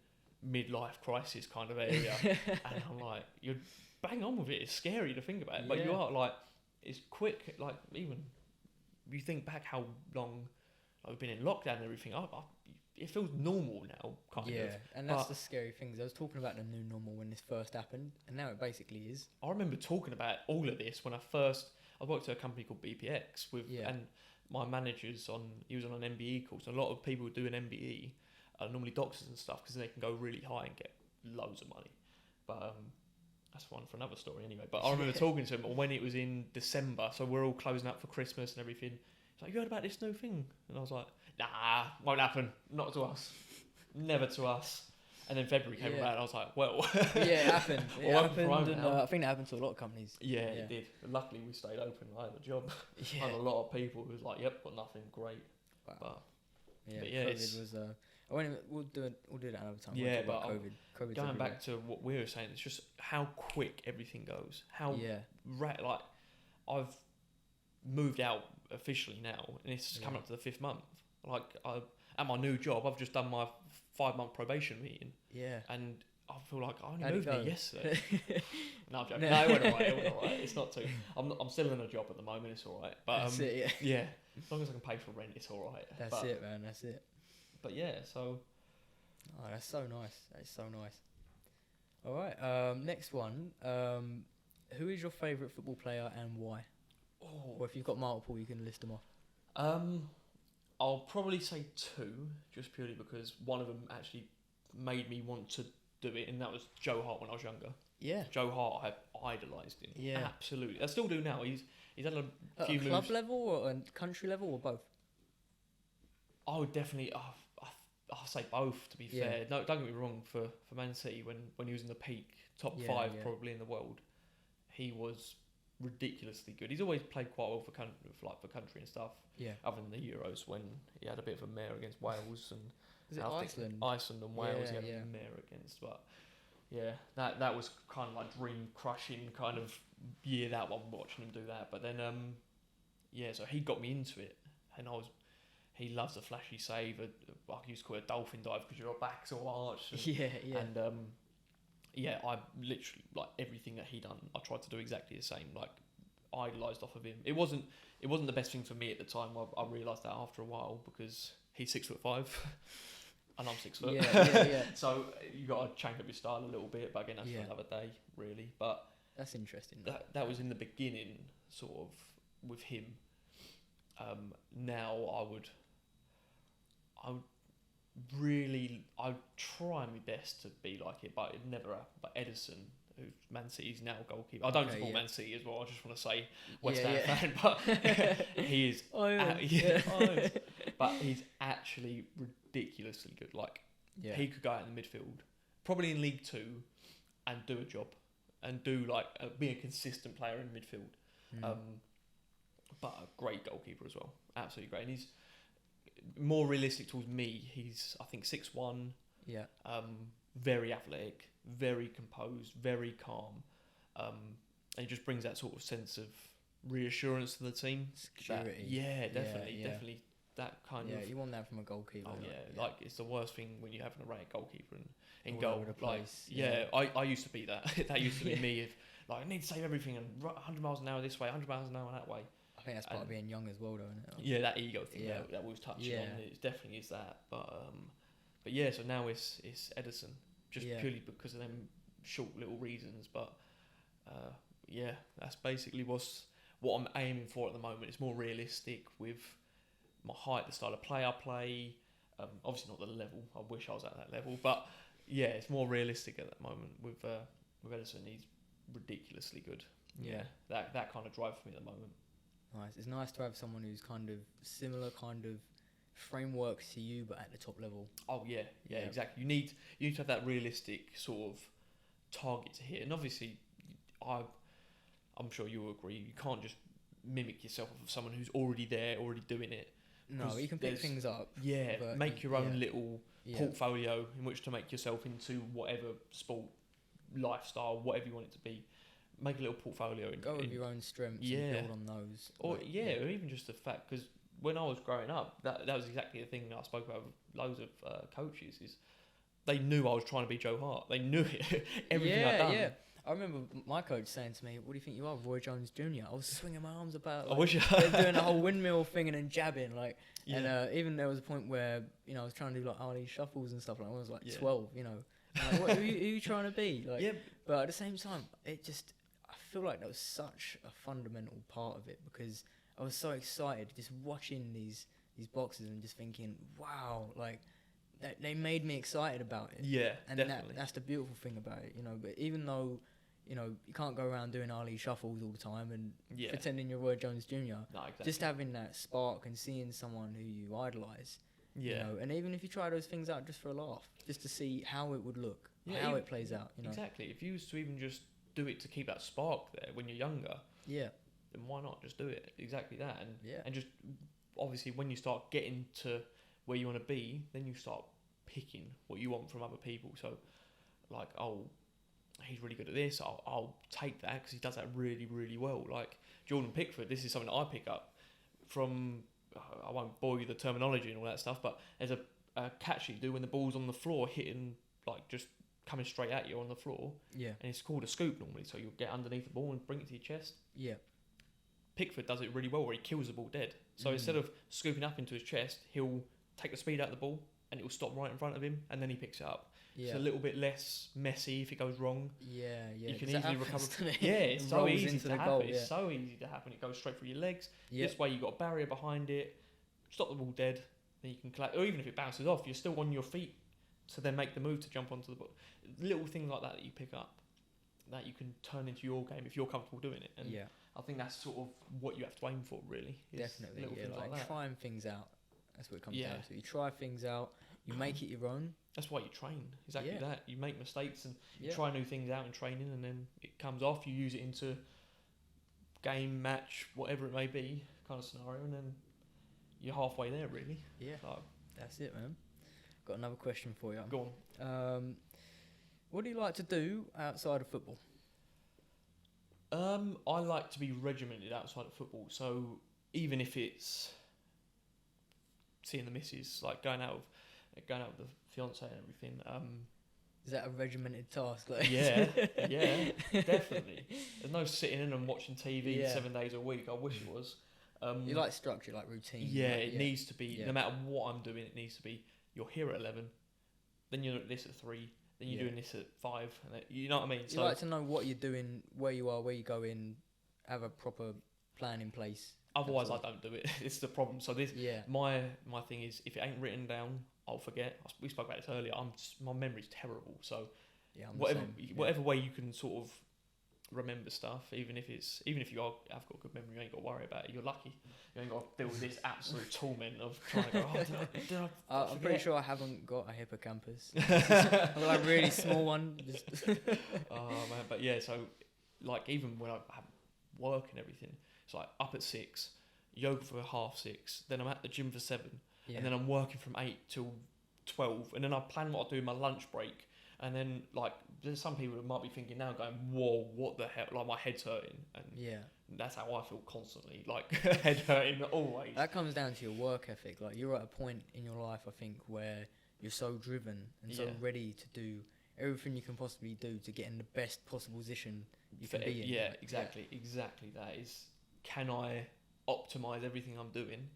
midlife crisis kind of area, and I'm like, you're bang on with it. It's scary to think about it, but you are like, it's quick. Like even you think back how long we've been in lockdown and everything. It feels normal now, kind of. Yeah, and that's the scary thing. I was talking about the new normal when this first happened, and now it basically is. I remember talking about all of this when I worked at a company called BPX and my manager's he was on an MBE course. A lot of people who do an MBE are normally doctors and stuff because they can go really high and get loads of money. But that's one for another story anyway. But I remember talking to him when it was in December, so we're all closing up for Christmas and everything. He's like, you heard about this new thing? And I was like, nah, won't happen. Not to us. Never to us. And then February came about and I was like, well. Yeah, it happened. It happened, and I think that happened to a lot of companies. Yeah, it did. Luckily, we stayed open. I had a job. Yeah. And a lot of people who was like, yep, got nothing, great. Wow. But COVID was... we'll do that another time. Yeah, but COVID going back to what we were saying, it's just how quick everything goes. How like I've moved out officially now, and it's coming up to the 5th month. Like at my new job, I've just done my 5-month probation meeting. Yeah, and I feel like I only moved there yesterday. No, I'm joking. No, it went alright. It's not too. I'm still in a job at the moment. It's alright. But that's it. Yeah, as long as I can pay for rent, it's alright. That's it, man. That's it. But yeah, so. Oh, that's so nice. That is so nice. All right. Next one. Who is your favourite football player and why? Oh. Or if you've got multiple, you can list them off. I'll probably say 2, just purely because one of them actually made me want to do it, and that was Joe Hart when I was younger. Yeah. Joe Hart, I idolised him. Yeah. Absolutely. I still do now. He's had a few moves. At club level or at country level or both? I would definitely... I'll say both, to be fair. No, don't get me wrong, for Man City, when he was in the peak, top 5 probably in the world, he was ridiculously good. He's always played quite well for country and stuff. Yeah. Other than the Euros, when he had a bit of a mare against Wales and is it Iceland? Iceland and Wales, he had a mare against. But yeah, that was kind of like dream crushing kind of year, that one, watching him do that. But then so he got me into it, and he loves a flashy save. I used to call it a dolphin dive because your back's all arched. And I literally, like, everything that he done, I tried to do exactly the same. Like, idolised off of him. It wasn't the best thing for me at the time. I realised that after a while because he's 6'5", and I'm 6 foot. Yeah. So you got to change up your style a little bit. But again, that's for another day, really. But that's interesting. That was in the beginning, sort of, with him. Now I would try my best to be like it, but it never happened. But Edison, who's Man City's now goalkeeper, I don't support Man City as well. I just want to say West Ham fan, but he is. But he's actually ridiculously good. Like he could go out in the midfield, probably in League 2, and do a job, and do be a consistent player in midfield. But a great goalkeeper as well, absolutely great. And he's more realistic towards me. He's, I think, 6'1". Yeah. Very athletic, very composed, very calm. And he just brings that sort of sense of reassurance to the team. Security. Definitely. That kind of. Yeah, you want that from a goalkeeper. Oh yeah, like it's the worst thing when you have an erratic goalkeeper in all goal. Over the place. I used to be that. That used to be me. If I need to save everything and 100 miles an hour this way, 100 miles an hour that way. I think that's part of being young as well, though, isn't it? Yeah, that ego thing that we was touching on. It definitely is that. But so now it's Edison, just purely because of them short little reasons. But that's basically what I'm aiming for at the moment. It's more realistic with my height, the style of play I play. Obviously not the level. I wish I was at that level, but Yeah, it's more realistic at that moment. With Edison, he's ridiculously good. Yeah, that kind of drive for me at the moment. Nice. It's nice to have someone who's kind of similar kind of framework to you, but at the top level. Oh yeah, exactly. You need to have that realistic sort of target to hit, and obviously, I'm sure you'll agree. You can't just mimic yourself of someone who's already there, already doing it. No, you can pick things up. Yeah, make your own little portfolio in which to make yourself into whatever sport, lifestyle, whatever you want it to be. Make a little portfolio. Go with your own strengths and build on those. Or or even just the fact, because when I was growing up, that was exactly the thing that I spoke about with loads of coaches, is they knew I was trying to be Joe Hart. They knew it. Everything I'd done. Yeah. I remember my coach saying to me, "What do you think you are, Roy Jones Jr.?" I was swinging my arms about, I wish doing the whole windmill thing and then jabbing, like. Yeah. And even there was a point where I was trying to do like Harley shuffles and stuff like that. I was like 12, Like, who are you trying to be? Like, but at the same time, I feel like that was such a fundamental part of it, because I was so excited just watching these boxes and just thinking, wow, like they made me excited about it. Yeah, and definitely. That's the beautiful thing about it, But even though you can't go around doing Harley shuffles all the time and pretending you're Roy Jones Jr. No, exactly. Just having that spark and seeing someone who you idolise. And even if you try those things out just for a laugh, just to see how it would look, how it plays out. Exactly. If you was to even just do it to keep that spark there when you're younger, then why not just do it? Exactly that. And just obviously when you start getting to where you want to be, then you start picking what you want from other people. So like, oh, he's really good at this, I'll take that because he does that really, really well. Like Jordan Pickford, this is something that I pick up from, I won't bore you the terminology and all that stuff, but there's a catch you do when the ball's on the floor hitting, like just coming straight at you on the floor. Yeah. And it's called a scoop normally, so you'll get underneath the ball and bring it to your chest. Yeah. Pickford does it really well where he kills the ball dead. So instead of scooping up into his chest, he'll take the speed out of the ball and it will stop right in front of him and then he picks it up. Yeah. It's a little bit less messy if it goes wrong. Yeah. You can easily recover. It's so easy to happen. Goal, it's so easy to happen. It goes straight through your legs. This way you've got a barrier behind it. Stop the ball dead. Then you can collect. Or even if it bounces off, you're still on your feet to then make the move to jump onto the ball. Little things like that you pick up that you can turn into your game if you're comfortable doing it. And I think that's sort of what you have to aim for, really. Definitely. Like trying things out. That's what it comes down to. You try things out. You make it your own. That's why you train. Exactly that. You make mistakes and you try new things out in training, and then it comes off. You use it into game, match, whatever it may be, kind of scenario, and then you're halfway there, really. Yeah. So, that's it, man. Got another question for you. Go on. What do you like to do outside of football? I like to be regimented outside of football. So even if it's seeing the missus, like going out with the fiance and everything. Is that a regimented task? Like? Yeah, definitely. There's no sitting in and watching TV 7 days a week. I wish it was. You like structure, like routine. Yeah, it needs to be. No matter what I'm doing, it needs to be. You're here at 11, then you're at this at 3, then you're doing this at 5. And you know what I mean? You like to know what you're doing, where you are, where you go in, have a proper plan in place. Otherwise, I don't do it. It's the problem. So this, my thing is, if it ain't written down, I'll forget. We spoke about this earlier. My memory's terrible. So whatever way you can sort of remember stuff, even if you have got good memory, you ain't got to worry about it. You're lucky. You ain't got to deal with this absolute torment of trying to go. I'm pretty sure I haven't got a hippocampus. I've got like a really small one. Oh man, but yeah. So like even when I have work and everything. It's like up at 6, yoga for 6:30, then I'm at the gym for 7, and then I'm working from 8 till 12, and then I plan what I do in my lunch break, and then like there's some people that might be thinking now, going, "Whoa, what the hell?" Like my head's hurting, and that's how I feel constantly, like head hurting always. That comes down to your work ethic. Like you're at a point in your life, I think, where you're so driven and so ready to do everything you can possibly do to get in the best possible position you can be in. Yeah, like, exactly that is. Can I optimise everything I'm doing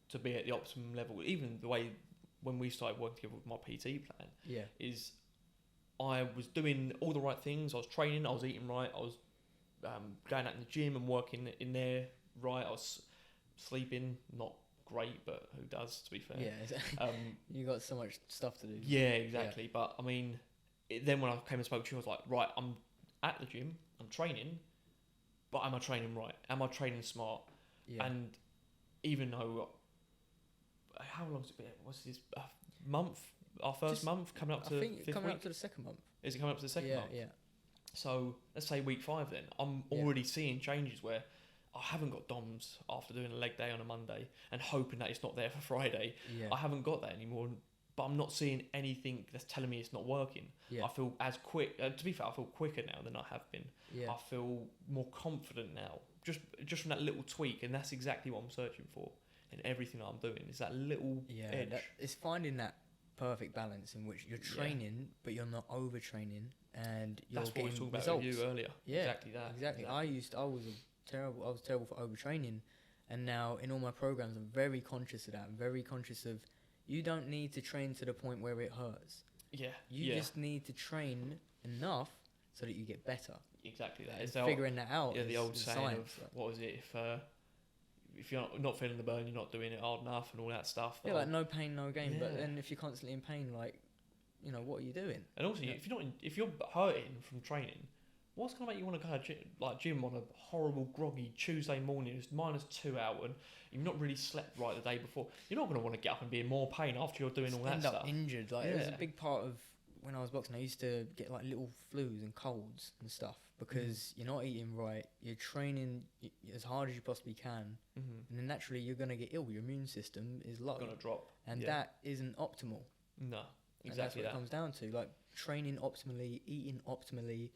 to be at the optimum level? Even the way when we started working together with my PT plan, is I was doing all the right things. I was training, I was eating right, I was going out in the gym and working in there right. I was sleeping not great, but who does, to be fair? Yeah, exactly. You got so much stuff to do. Yeah, exactly. Yeah. But I mean, then when I came and spoke to you, I was like, right, I'm at the gym, I'm training, but am I training right? Am I training smart? Yeah. And even though, how long's it been? What's this month? Our first month coming up to. I think fifth coming week? up to the second month. Is it coming up to the second month? Yeah. So let's say week 5 then. I'm already seeing changes where I haven't got DOMs after doing a leg day on a Monday and hoping that it's not there for Friday. Yeah. I haven't got that anymore, but I'm not seeing anything that's telling me it's not working. Yeah. I feel as quick. To be fair, I feel quicker now than I have been. Yeah. I feel more confident now, just from that little tweak, and that's exactly what I'm searching for in everything that I'm doing. Is that little edge. It's finding that perfect balance in which you're training, but you're not overtraining, and you're that's what we getting talked about results. with you earlier. Yeah, exactly that. Exactly. I was terrible for overtraining, and now in all my programs, I'm very conscious of that. I'm very conscious of you don't need to train to the point where it hurts. Yeah. You just need to train enough so that you get better. Exactly that. It's figuring that out. Yeah, the old saying science, of what was it? If you're not feeling the burn, you're not doing it hard enough, and all that stuff. Yeah, like no pain, no gain. Yeah. But then if you're constantly in pain, like, you know, what are you doing? And also, if you're hurting from training, what's gonna make you want to go to gym on a horrible, groggy Tuesday morning? It's -2 out, and you've not really slept right the day before. You're not gonna want to get up and be in more pain after you're doing all that stuff. End up injured. Like it was a big part of when I was boxing. I used to get like little flus and colds and stuff because you're not eating right. You're training as hard as you possibly can, and then naturally you're gonna get ill. Your immune system is low. Gonna drop, and that isn't optimal. No, exactly. And that's what it comes down to. Like training optimally, eating optimally,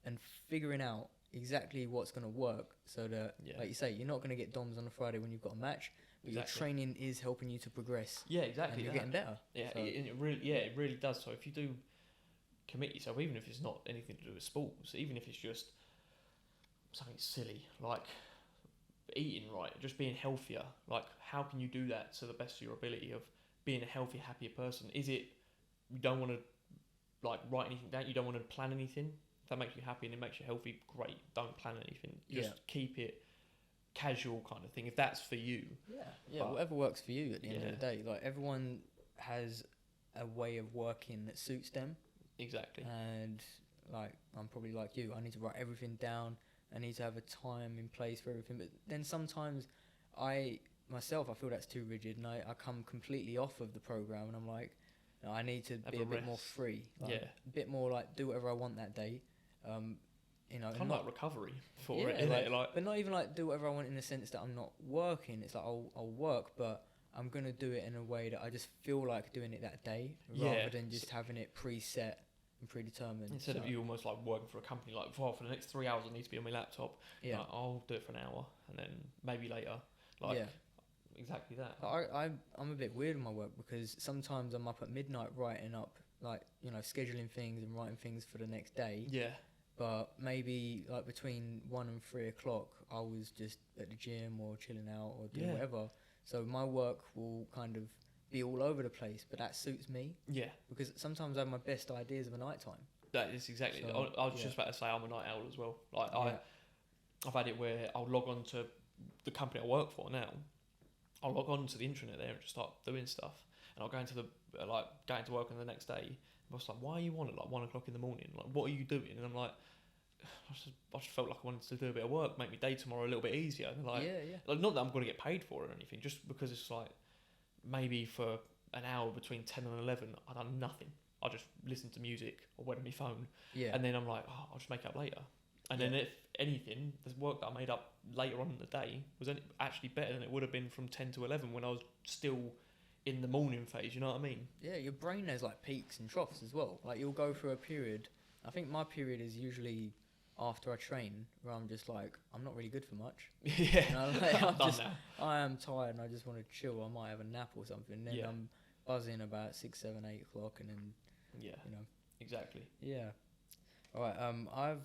and figuring out exactly what's gonna work. So that, like you say, you're not gonna get DOMs on a Friday when you've got a match. But your training is helping you to progress. Yeah, exactly. And you're getting better. Yeah, so. It really does. So if you do commit yourself, even if it's not anything to do with sports, even if it's just something silly like eating right, just being healthier, like how can you do that to the best of your ability of being a healthy, happier person? Is it you don't want to like write anything down, you don't want to plan anything? If that makes you happy and it makes you healthy, great. Don't plan anything. Just keep it casual kind of thing, if that's for you. But whatever works for you at the end of the day. Like everyone has a way of working that suits them. Exactly. And like I'm probably like you, I need to write everything down. I need to have a time in place for everything. But then sometimes I feel that's too rigid, and I come completely off of the program, and I'm like, no, I need to be a bit more free. Like, a bit more like do whatever I want that day. You know, kind of like recovery for it, isn't it? Like, but not even like do whatever I want in the sense that I'm not working. It's like I'll work, but I'm gonna do it in a way that I just feel like doing it that day, rather than just having it preset and predetermined. Instead of you almost like working for a company, like for the next 3 hours I need to be on my laptop. Yeah, like, I'll do it for an hour and then maybe later. Like exactly that. I'm a bit weird in my work because sometimes I'm up at midnight writing up, like, you know, scheduling things and writing things for the next day. Yeah. But maybe like between 1 and 3 o'clock, I was just at the gym or chilling out or doing whatever. So my work will kind of be all over the place, but that suits me. Yeah. Because sometimes I have my best ideas of a night time. That is exactly. So, I was just about to say I'm a night owl as well. Like I've had it where I'll log on to the company I work for now. I'll log on to the intranet there and just start doing stuff, and I'll go into going to work on the next day. I was like, why are you on at like 1 o'clock in the morning? Like, what are you doing? And I'm like, I just felt like I wanted to do a bit of work, make my day tomorrow a little bit easier. And like, like, not that I'm going to get paid for it or anything, just because it's like maybe for an hour between 10 and 11, I've done nothing. I just listened to music or went on my phone. Yeah. And then I'm like, I'll just make it up later. And then if anything, the work that I made up later on in the day was actually better than it would have been from 10 to 11 when I was still in the morning phase, you know what I mean? Yeah, your brain has like peaks and troughs as well. Like you'll go through a period, I think my period is usually after I train, where I'm just like, I'm not really good for much. Yeah, you know, like, I am tired and I just want to chill. I might have a nap or something. Then I'm buzzing about 6, 7, 8 o'clock, and then you know, exactly. Yeah. All right. I've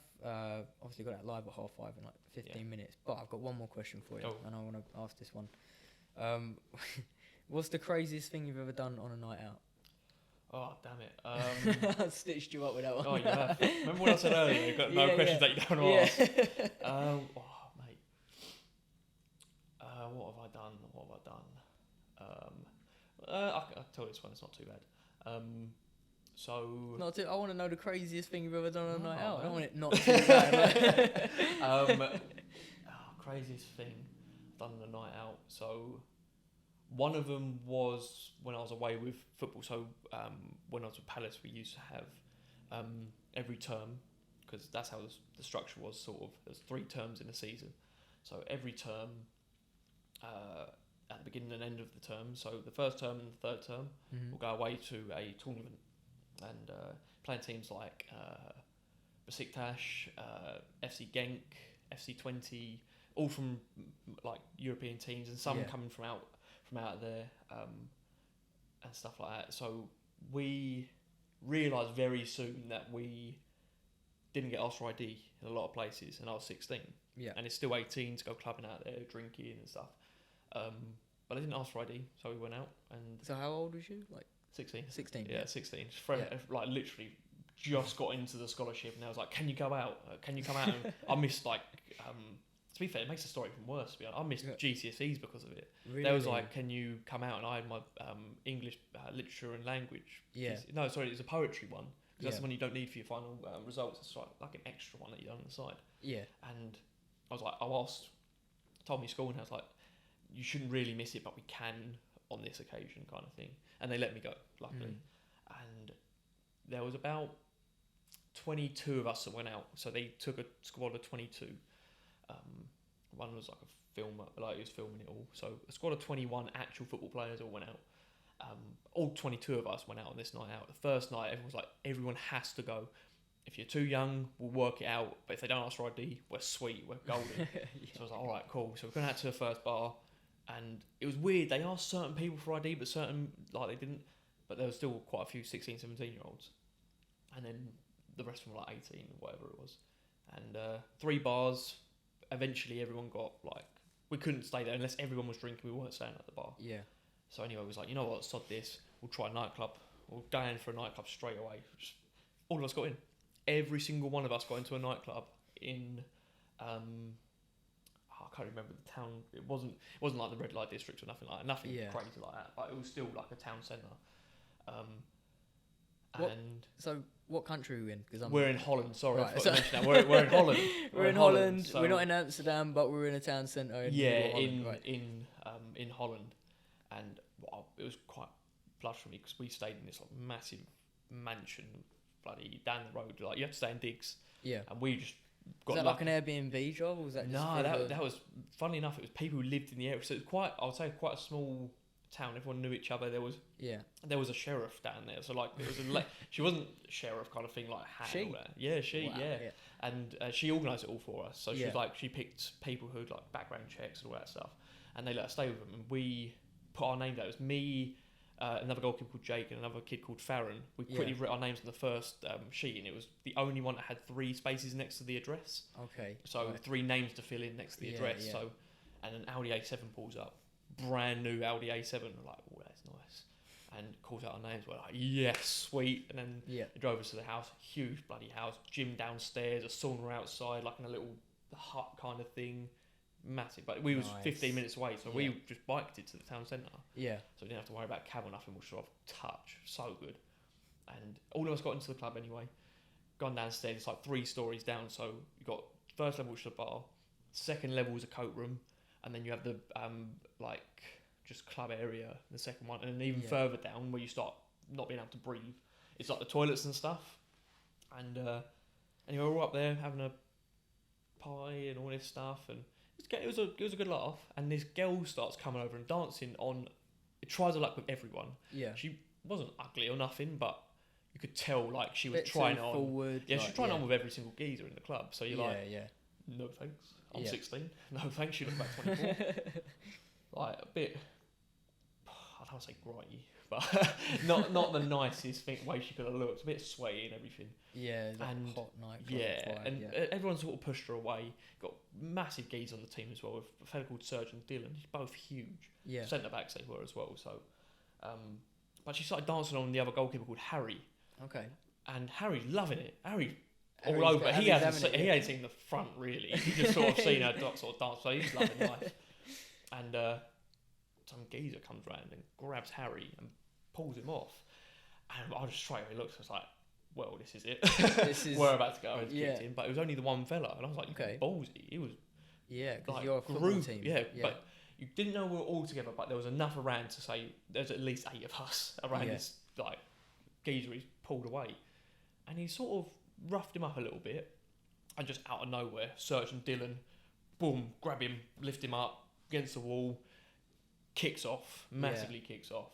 obviously got that live at 5:30 in like 15 minutes, but I've got one more question for you, and I want to ask this one. What's the craziest thing you've ever done on a night out? Oh, damn it. I stitched you up with that one. Oh, you have. Remember what I said earlier? You've got no questions that you don't want to ask. Oh, mate. What have I done? I'll tell you this one. It's not too bad. I want to know the craziest thing you've ever done on a night out. I don't want it not too bad. Craziest thing I've done on a night out. So one of them was when I was away with football. So when I was with Palace, we used to have every term, because that's how the structure was. Sort of, there's 3 terms in a season. So every term, at the beginning and end of the term, so the first term and the third term, we'll go away to a tournament and playing teams like Besiktas, FC Genk, FC20, all from like European teams, and some coming from out of there, and stuff like that. So we realised very soon that we didn't get asked for ID in a lot of places, and I was 16. Yeah. And it's still 18 to go clubbing out there, drinking and stuff. But I didn't ask for ID, so we went out. And so how old was you? Like 16. 16. Yeah, 16. Like literally just got into the scholarship, and I was like, "Can you go out? Can you come out?" And I missed like. To be fair, it makes the story even worse. To be honest, I missed GCSEs because of it. Really? There was like, "Can you come out?" And I had my English literature and language. Yeah. No, sorry, it was a poetry one. Because that's the one you don't need for your final results. It's like an extra one that you done on the side. Yeah. And I was like, told me school, and I was like, you shouldn't really miss it, but we can on this occasion, kind of thing. And they let me go, luckily. And there was about 22 of us that went out. So they took a squad of 22. One was like a filmer, like he was filming it all. So a squad of 21 actual football players all went out. All 22 of us went out on this night out. The first night, everyone was like, everyone has to go. If you're too young, we'll work it out. But if they don't ask for ID, we're sweet, we're golden. So I was like, all right, cool. So we're going out to the first bar, and it was weird. They asked certain people for ID, but certain, like, they didn't. But there was still quite a few 16, 17-year-olds. And then the rest of them were like 18 or whatever it was. And 3 bars. Eventually, everyone got, like, we couldn't stay there unless everyone was drinking. We weren't staying at the bar. Yeah. So anyway, it was like, you know what, sod this. We'll try a nightclub. We'll go in for a nightclub straight away. All of us got in. Every single one of us got into a nightclub in, I can't remember the town. It wasn't like the red light district or nothing like that. Nothing crazy like that. But it was still like a town centre. So what country are we in? Because we're in Holland. Sorry, I forgot to mention that. We're in Holland. We're in Holland. So we're not in Amsterdam, but we're in a town centre. In Holland. And it was quite plush for me because we stayed in this like massive mansion, bloody down the road. Like you have to stay in digs. Yeah. And we just got. Was that like an Airbnb job, or was that? That was funny enough. It was people who lived in the area, so it was quite. I would say quite a small town. Everyone knew each other. There was a sheriff down there. So like it was she wasn't a sheriff kind of thing like she. Yeah, she. Wow, yeah. And she organised it all for us. So she was like she picked people who'd like background checks and all that stuff, and they let us stay with them, and we put our name down. It was me, another goalkeeper called Jake, and another kid called Farron. We quickly wrote our names on the first sheet, and it was the only one that had 3 spaces next to the address. Okay. So 3 names to fill in next to the address. Yeah. So, and an Audi A7 pulls up, brand new Audi A7. We're like, oh, that's nice. And calls out our names. We're like, yes, sweet. And then they drove us to the house. Huge bloody house. Gym downstairs, a sauna outside, like in a little hut kind of thing. Massive, but we was 15 minutes away, so we just biked it to the town centre. Yeah. So we didn't have to worry about cab or nothing. We'll sort of touch. So good. And all of us got into the club anyway. Gone downstairs. It's like 3 stories down. So you got first level, which is a bar. Second level is a coat room, and then you have the like just club area. The second one, and then even further down where you start not being able to breathe, it's like the toilets and stuff. And anyway, we're all up there having a pie and all this stuff, and it was a good laugh. And this girl starts coming over and dancing on. It tries her luck with everyone. Yeah. She wasn't ugly or nothing, but you could tell like she was trying on. Forward, yeah, she was trying on with every single geezer in the club. So you're no thanks. I'm 16. No thanks. You look about 24. Like a bit. I don't want to say grotty, but not the nicest way she could have looked. A bit sweaty and everything. Yeah, and hot night. Everyone sort of pushed her away. Got massive geese on the team as well with a fellow called Serge and Dylan. He's both huge. Yeah. Centre backs they were as well. So, but she started dancing on the other goalkeeper called Harry. Okay. And Harry's loving it. Harry's all over. He hadn't seen the front really. He just sort of seen her sort of dance. So he's loving life. And some geezer comes round and grabs Harry and pulls him off. And I just straight away looked, I was like, well, this is it. We're about to go and kicked him. But it was only the one fella. And I was like, ballsy. He was because like, you're a football team. Yeah, but you didn't know we were all together, but there was enough around to say there's at least 8 of us around this like geezer he's pulled away. And he sort of roughed him up a little bit. And just out of nowhere, Serge and Dylan, boom, grab him, lift him up against the wall, kicks off, massively kicks off.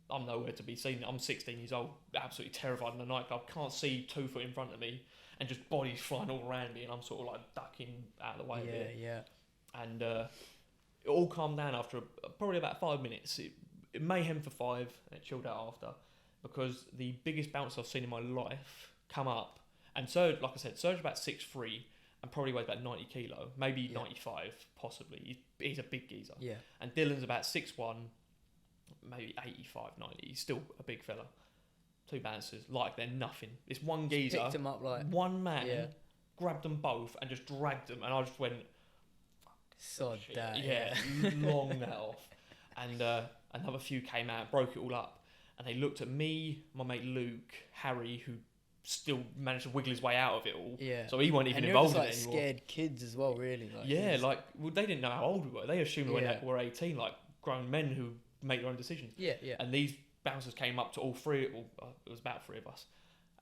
I'm nowhere to be seen. I'm 16 years old, absolutely terrified in the nightclub. Can't see 2 foot in front of me, and just bodies flying all around me, and I'm sort of like ducking out of the way of it. And it all calmed down after probably about 5 minutes. It mayhem for 5, and it chilled out after, because the biggest bounce I've seen in my life come up. And Serge, like I said, Serge about 6'3", and probably weighs about 90 kilo, maybe 95, possibly. He's a big geezer. Yeah. And Dylan's about 6'1", maybe 85, 90. He's still a big fella. 2 bouncers, like they're nothing. This one geezer, picked him up like one man, grabbed them both and just dragged them, and I just went, sod that. Long that off. And another few came out, broke it all up, and they looked at me, my mate Luke, Harry, who still managed to wiggle his way out of it all. Yeah. So he wasn't even involved in it anymore. Scared kids as well, really. Like, they didn't know how old we were. They assumed we were 18, like grown men who make their own decisions. Yeah. And these bouncers came up to all 3. Well, it was about 3 of us.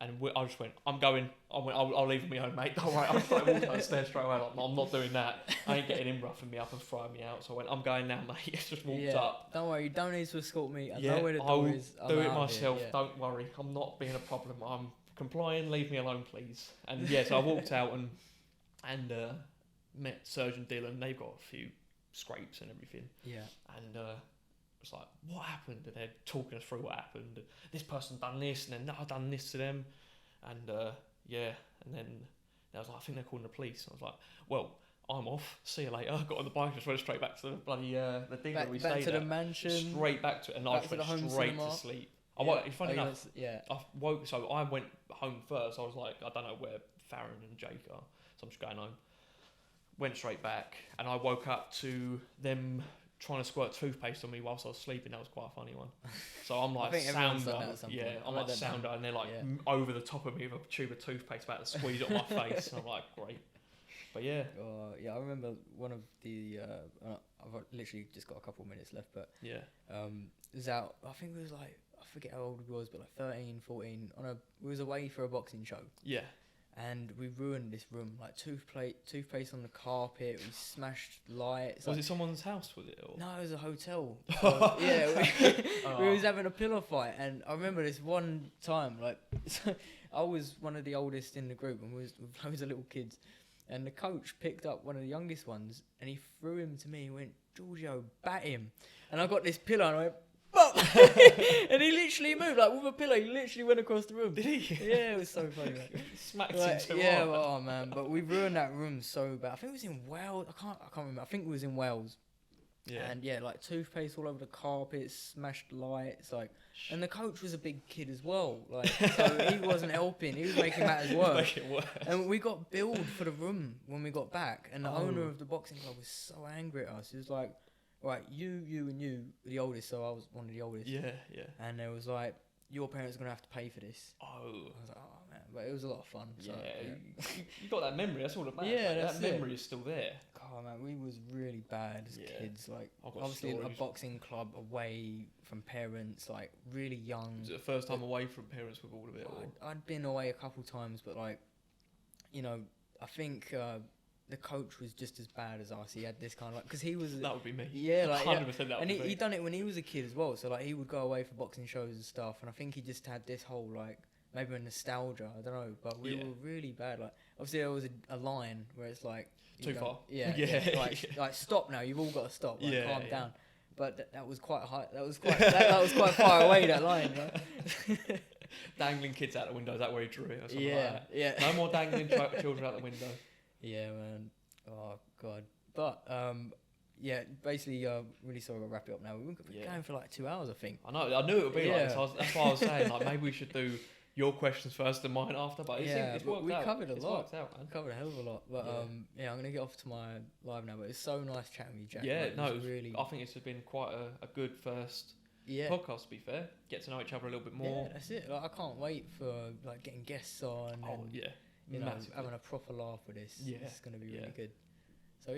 And I just went, I'm going. I'll leave him my own, mate. All right. I was like walking down the stairs straight away. Like, I'm not doing that. I ain't getting him roughing me up and throwing me out. So I went, I'm going now, mate. Just walked up. Don't worry. You don't need to escort me. I know where the door is. I'll do it myself. Don't worry. I'm not being a problem. I'm complying. Leave me alone, please. And so I walked out and met Serge and Dylan. They've got a few scrapes and everything. Yeah. And it's like, what happened? And they're talking us through what happened. This person done this, and then I done this to them, and and then I was like, I think they're calling the police. I was like, well, I'm off. See you later. I got on the bike, just went straight back to the bloody the thing where we stayed. Back to the mansion. Straight back to it, and I just went straight to sleep. It's funny enough. I woke, so I went home first. I was like, I don't know where Farron and Jake are, so I'm just going home. Went straight back, and I woke up to them trying to squirt toothpaste on me whilst I was sleeping. That was quite a funny one. So I'm like sounder, I'm like sounder, and they're like over the top of me with a tube of toothpaste about to squeeze it on my face. And I'm like, great. But I remember one of the I've literally just got a couple of minutes left, but it was out. I think it was like, I forget how old we was, but like 13, 14. We was away for a boxing show. Yeah. And we ruined this room, like toothpaste on the carpet. We smashed lights. Was it someone's house? Was it? Or? No, it was a hotel. We was having a pillow fight, and I remember this one time. Like, I was one of the oldest in the group, and we was with loads of little kids. And the coach picked up one of the youngest ones, and he threw him to me. He went, "Georgio, bat him." And I got this pillow, and I went, "Bop!" And he literally moved, like with a pillow. He literally went across the room. Did he? Yeah, it was so funny. Smacked him so hard. Oh man, but we ruined that room so bad. I think it was in Wales. I can't remember. I think it was in Wales. Yeah. And like toothpaste all over the carpet, smashed lights, like. And the coach was a big kid as well, like, so he wasn't helping. He was making matters worse. And we got billed for the room when we got back, and the owner of the boxing club was so angry at us. He was like, right, you and you were the oldest, so I was one of the oldest. Yeah. And it was like, your parents are going to have to pay for this. I was like, oh man, but it was a lot of fun. So, you got that memory, that's all that matters. Yeah, that memory is still there. Oh man, we was really bad as kids. Like, obviously a boxing club away from parents, like really young. Was it the first time away from parents with all of it? I'd been away a couple times, but like, I think the coach was just as bad as us. He had this kind of like, because he was... That would be me. Yeah, like... 100% that would be me. And he done it when he was a kid as well. So like, he would go away for boxing shows and stuff. And I think he just had this whole like, maybe a nostalgia, I don't know. But we were really bad. Like, obviously there was a line where it's like... Too far. Yeah. Like, stop now. You've all got to stop. Like, calm down. But that was quite high. That was quite far away, that line, right? Dangling kids out the window, is that where he drew it or something like that? No more dangling children out the window. Yeah, man. Oh, God. But, basically, really sorry to wrap it up now. We're going for like 2 hours, I think. I know. I knew it would be like this. That's why I was saying, like, maybe we should do your questions first and mine after. But it's worked we out. Covered a it's lot. Worked out, man. We covered a hell of a lot. But I'm gonna get off to my live now. But it's so nice chatting with you, Jack. Yeah, like, it was really. I think it's been quite a good first podcast. To be fair, get to know each other a little bit more. Yeah, that's it. Like, I can't wait for like getting guests on. You know, having a proper laugh with this. Yeah, it's gonna be really good. So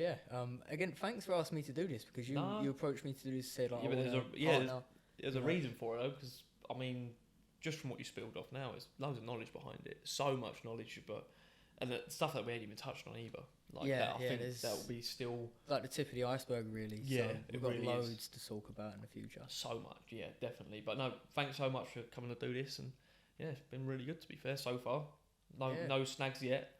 again, thanks for asking me to do this because you approached me to do this. Said like, there's a reason for it though, because I mean, just from what you spilled off now, there's loads of knowledge behind it. So much knowledge, and the stuff that we ain't even touched on either. Like that, I think that will be still like the tip of the iceberg, really. Yeah, so we've got really loads to talk about in the future. So much, yeah, definitely. But no, thanks so much for coming to do this, and it's been really good to be fair so far. No snags yet.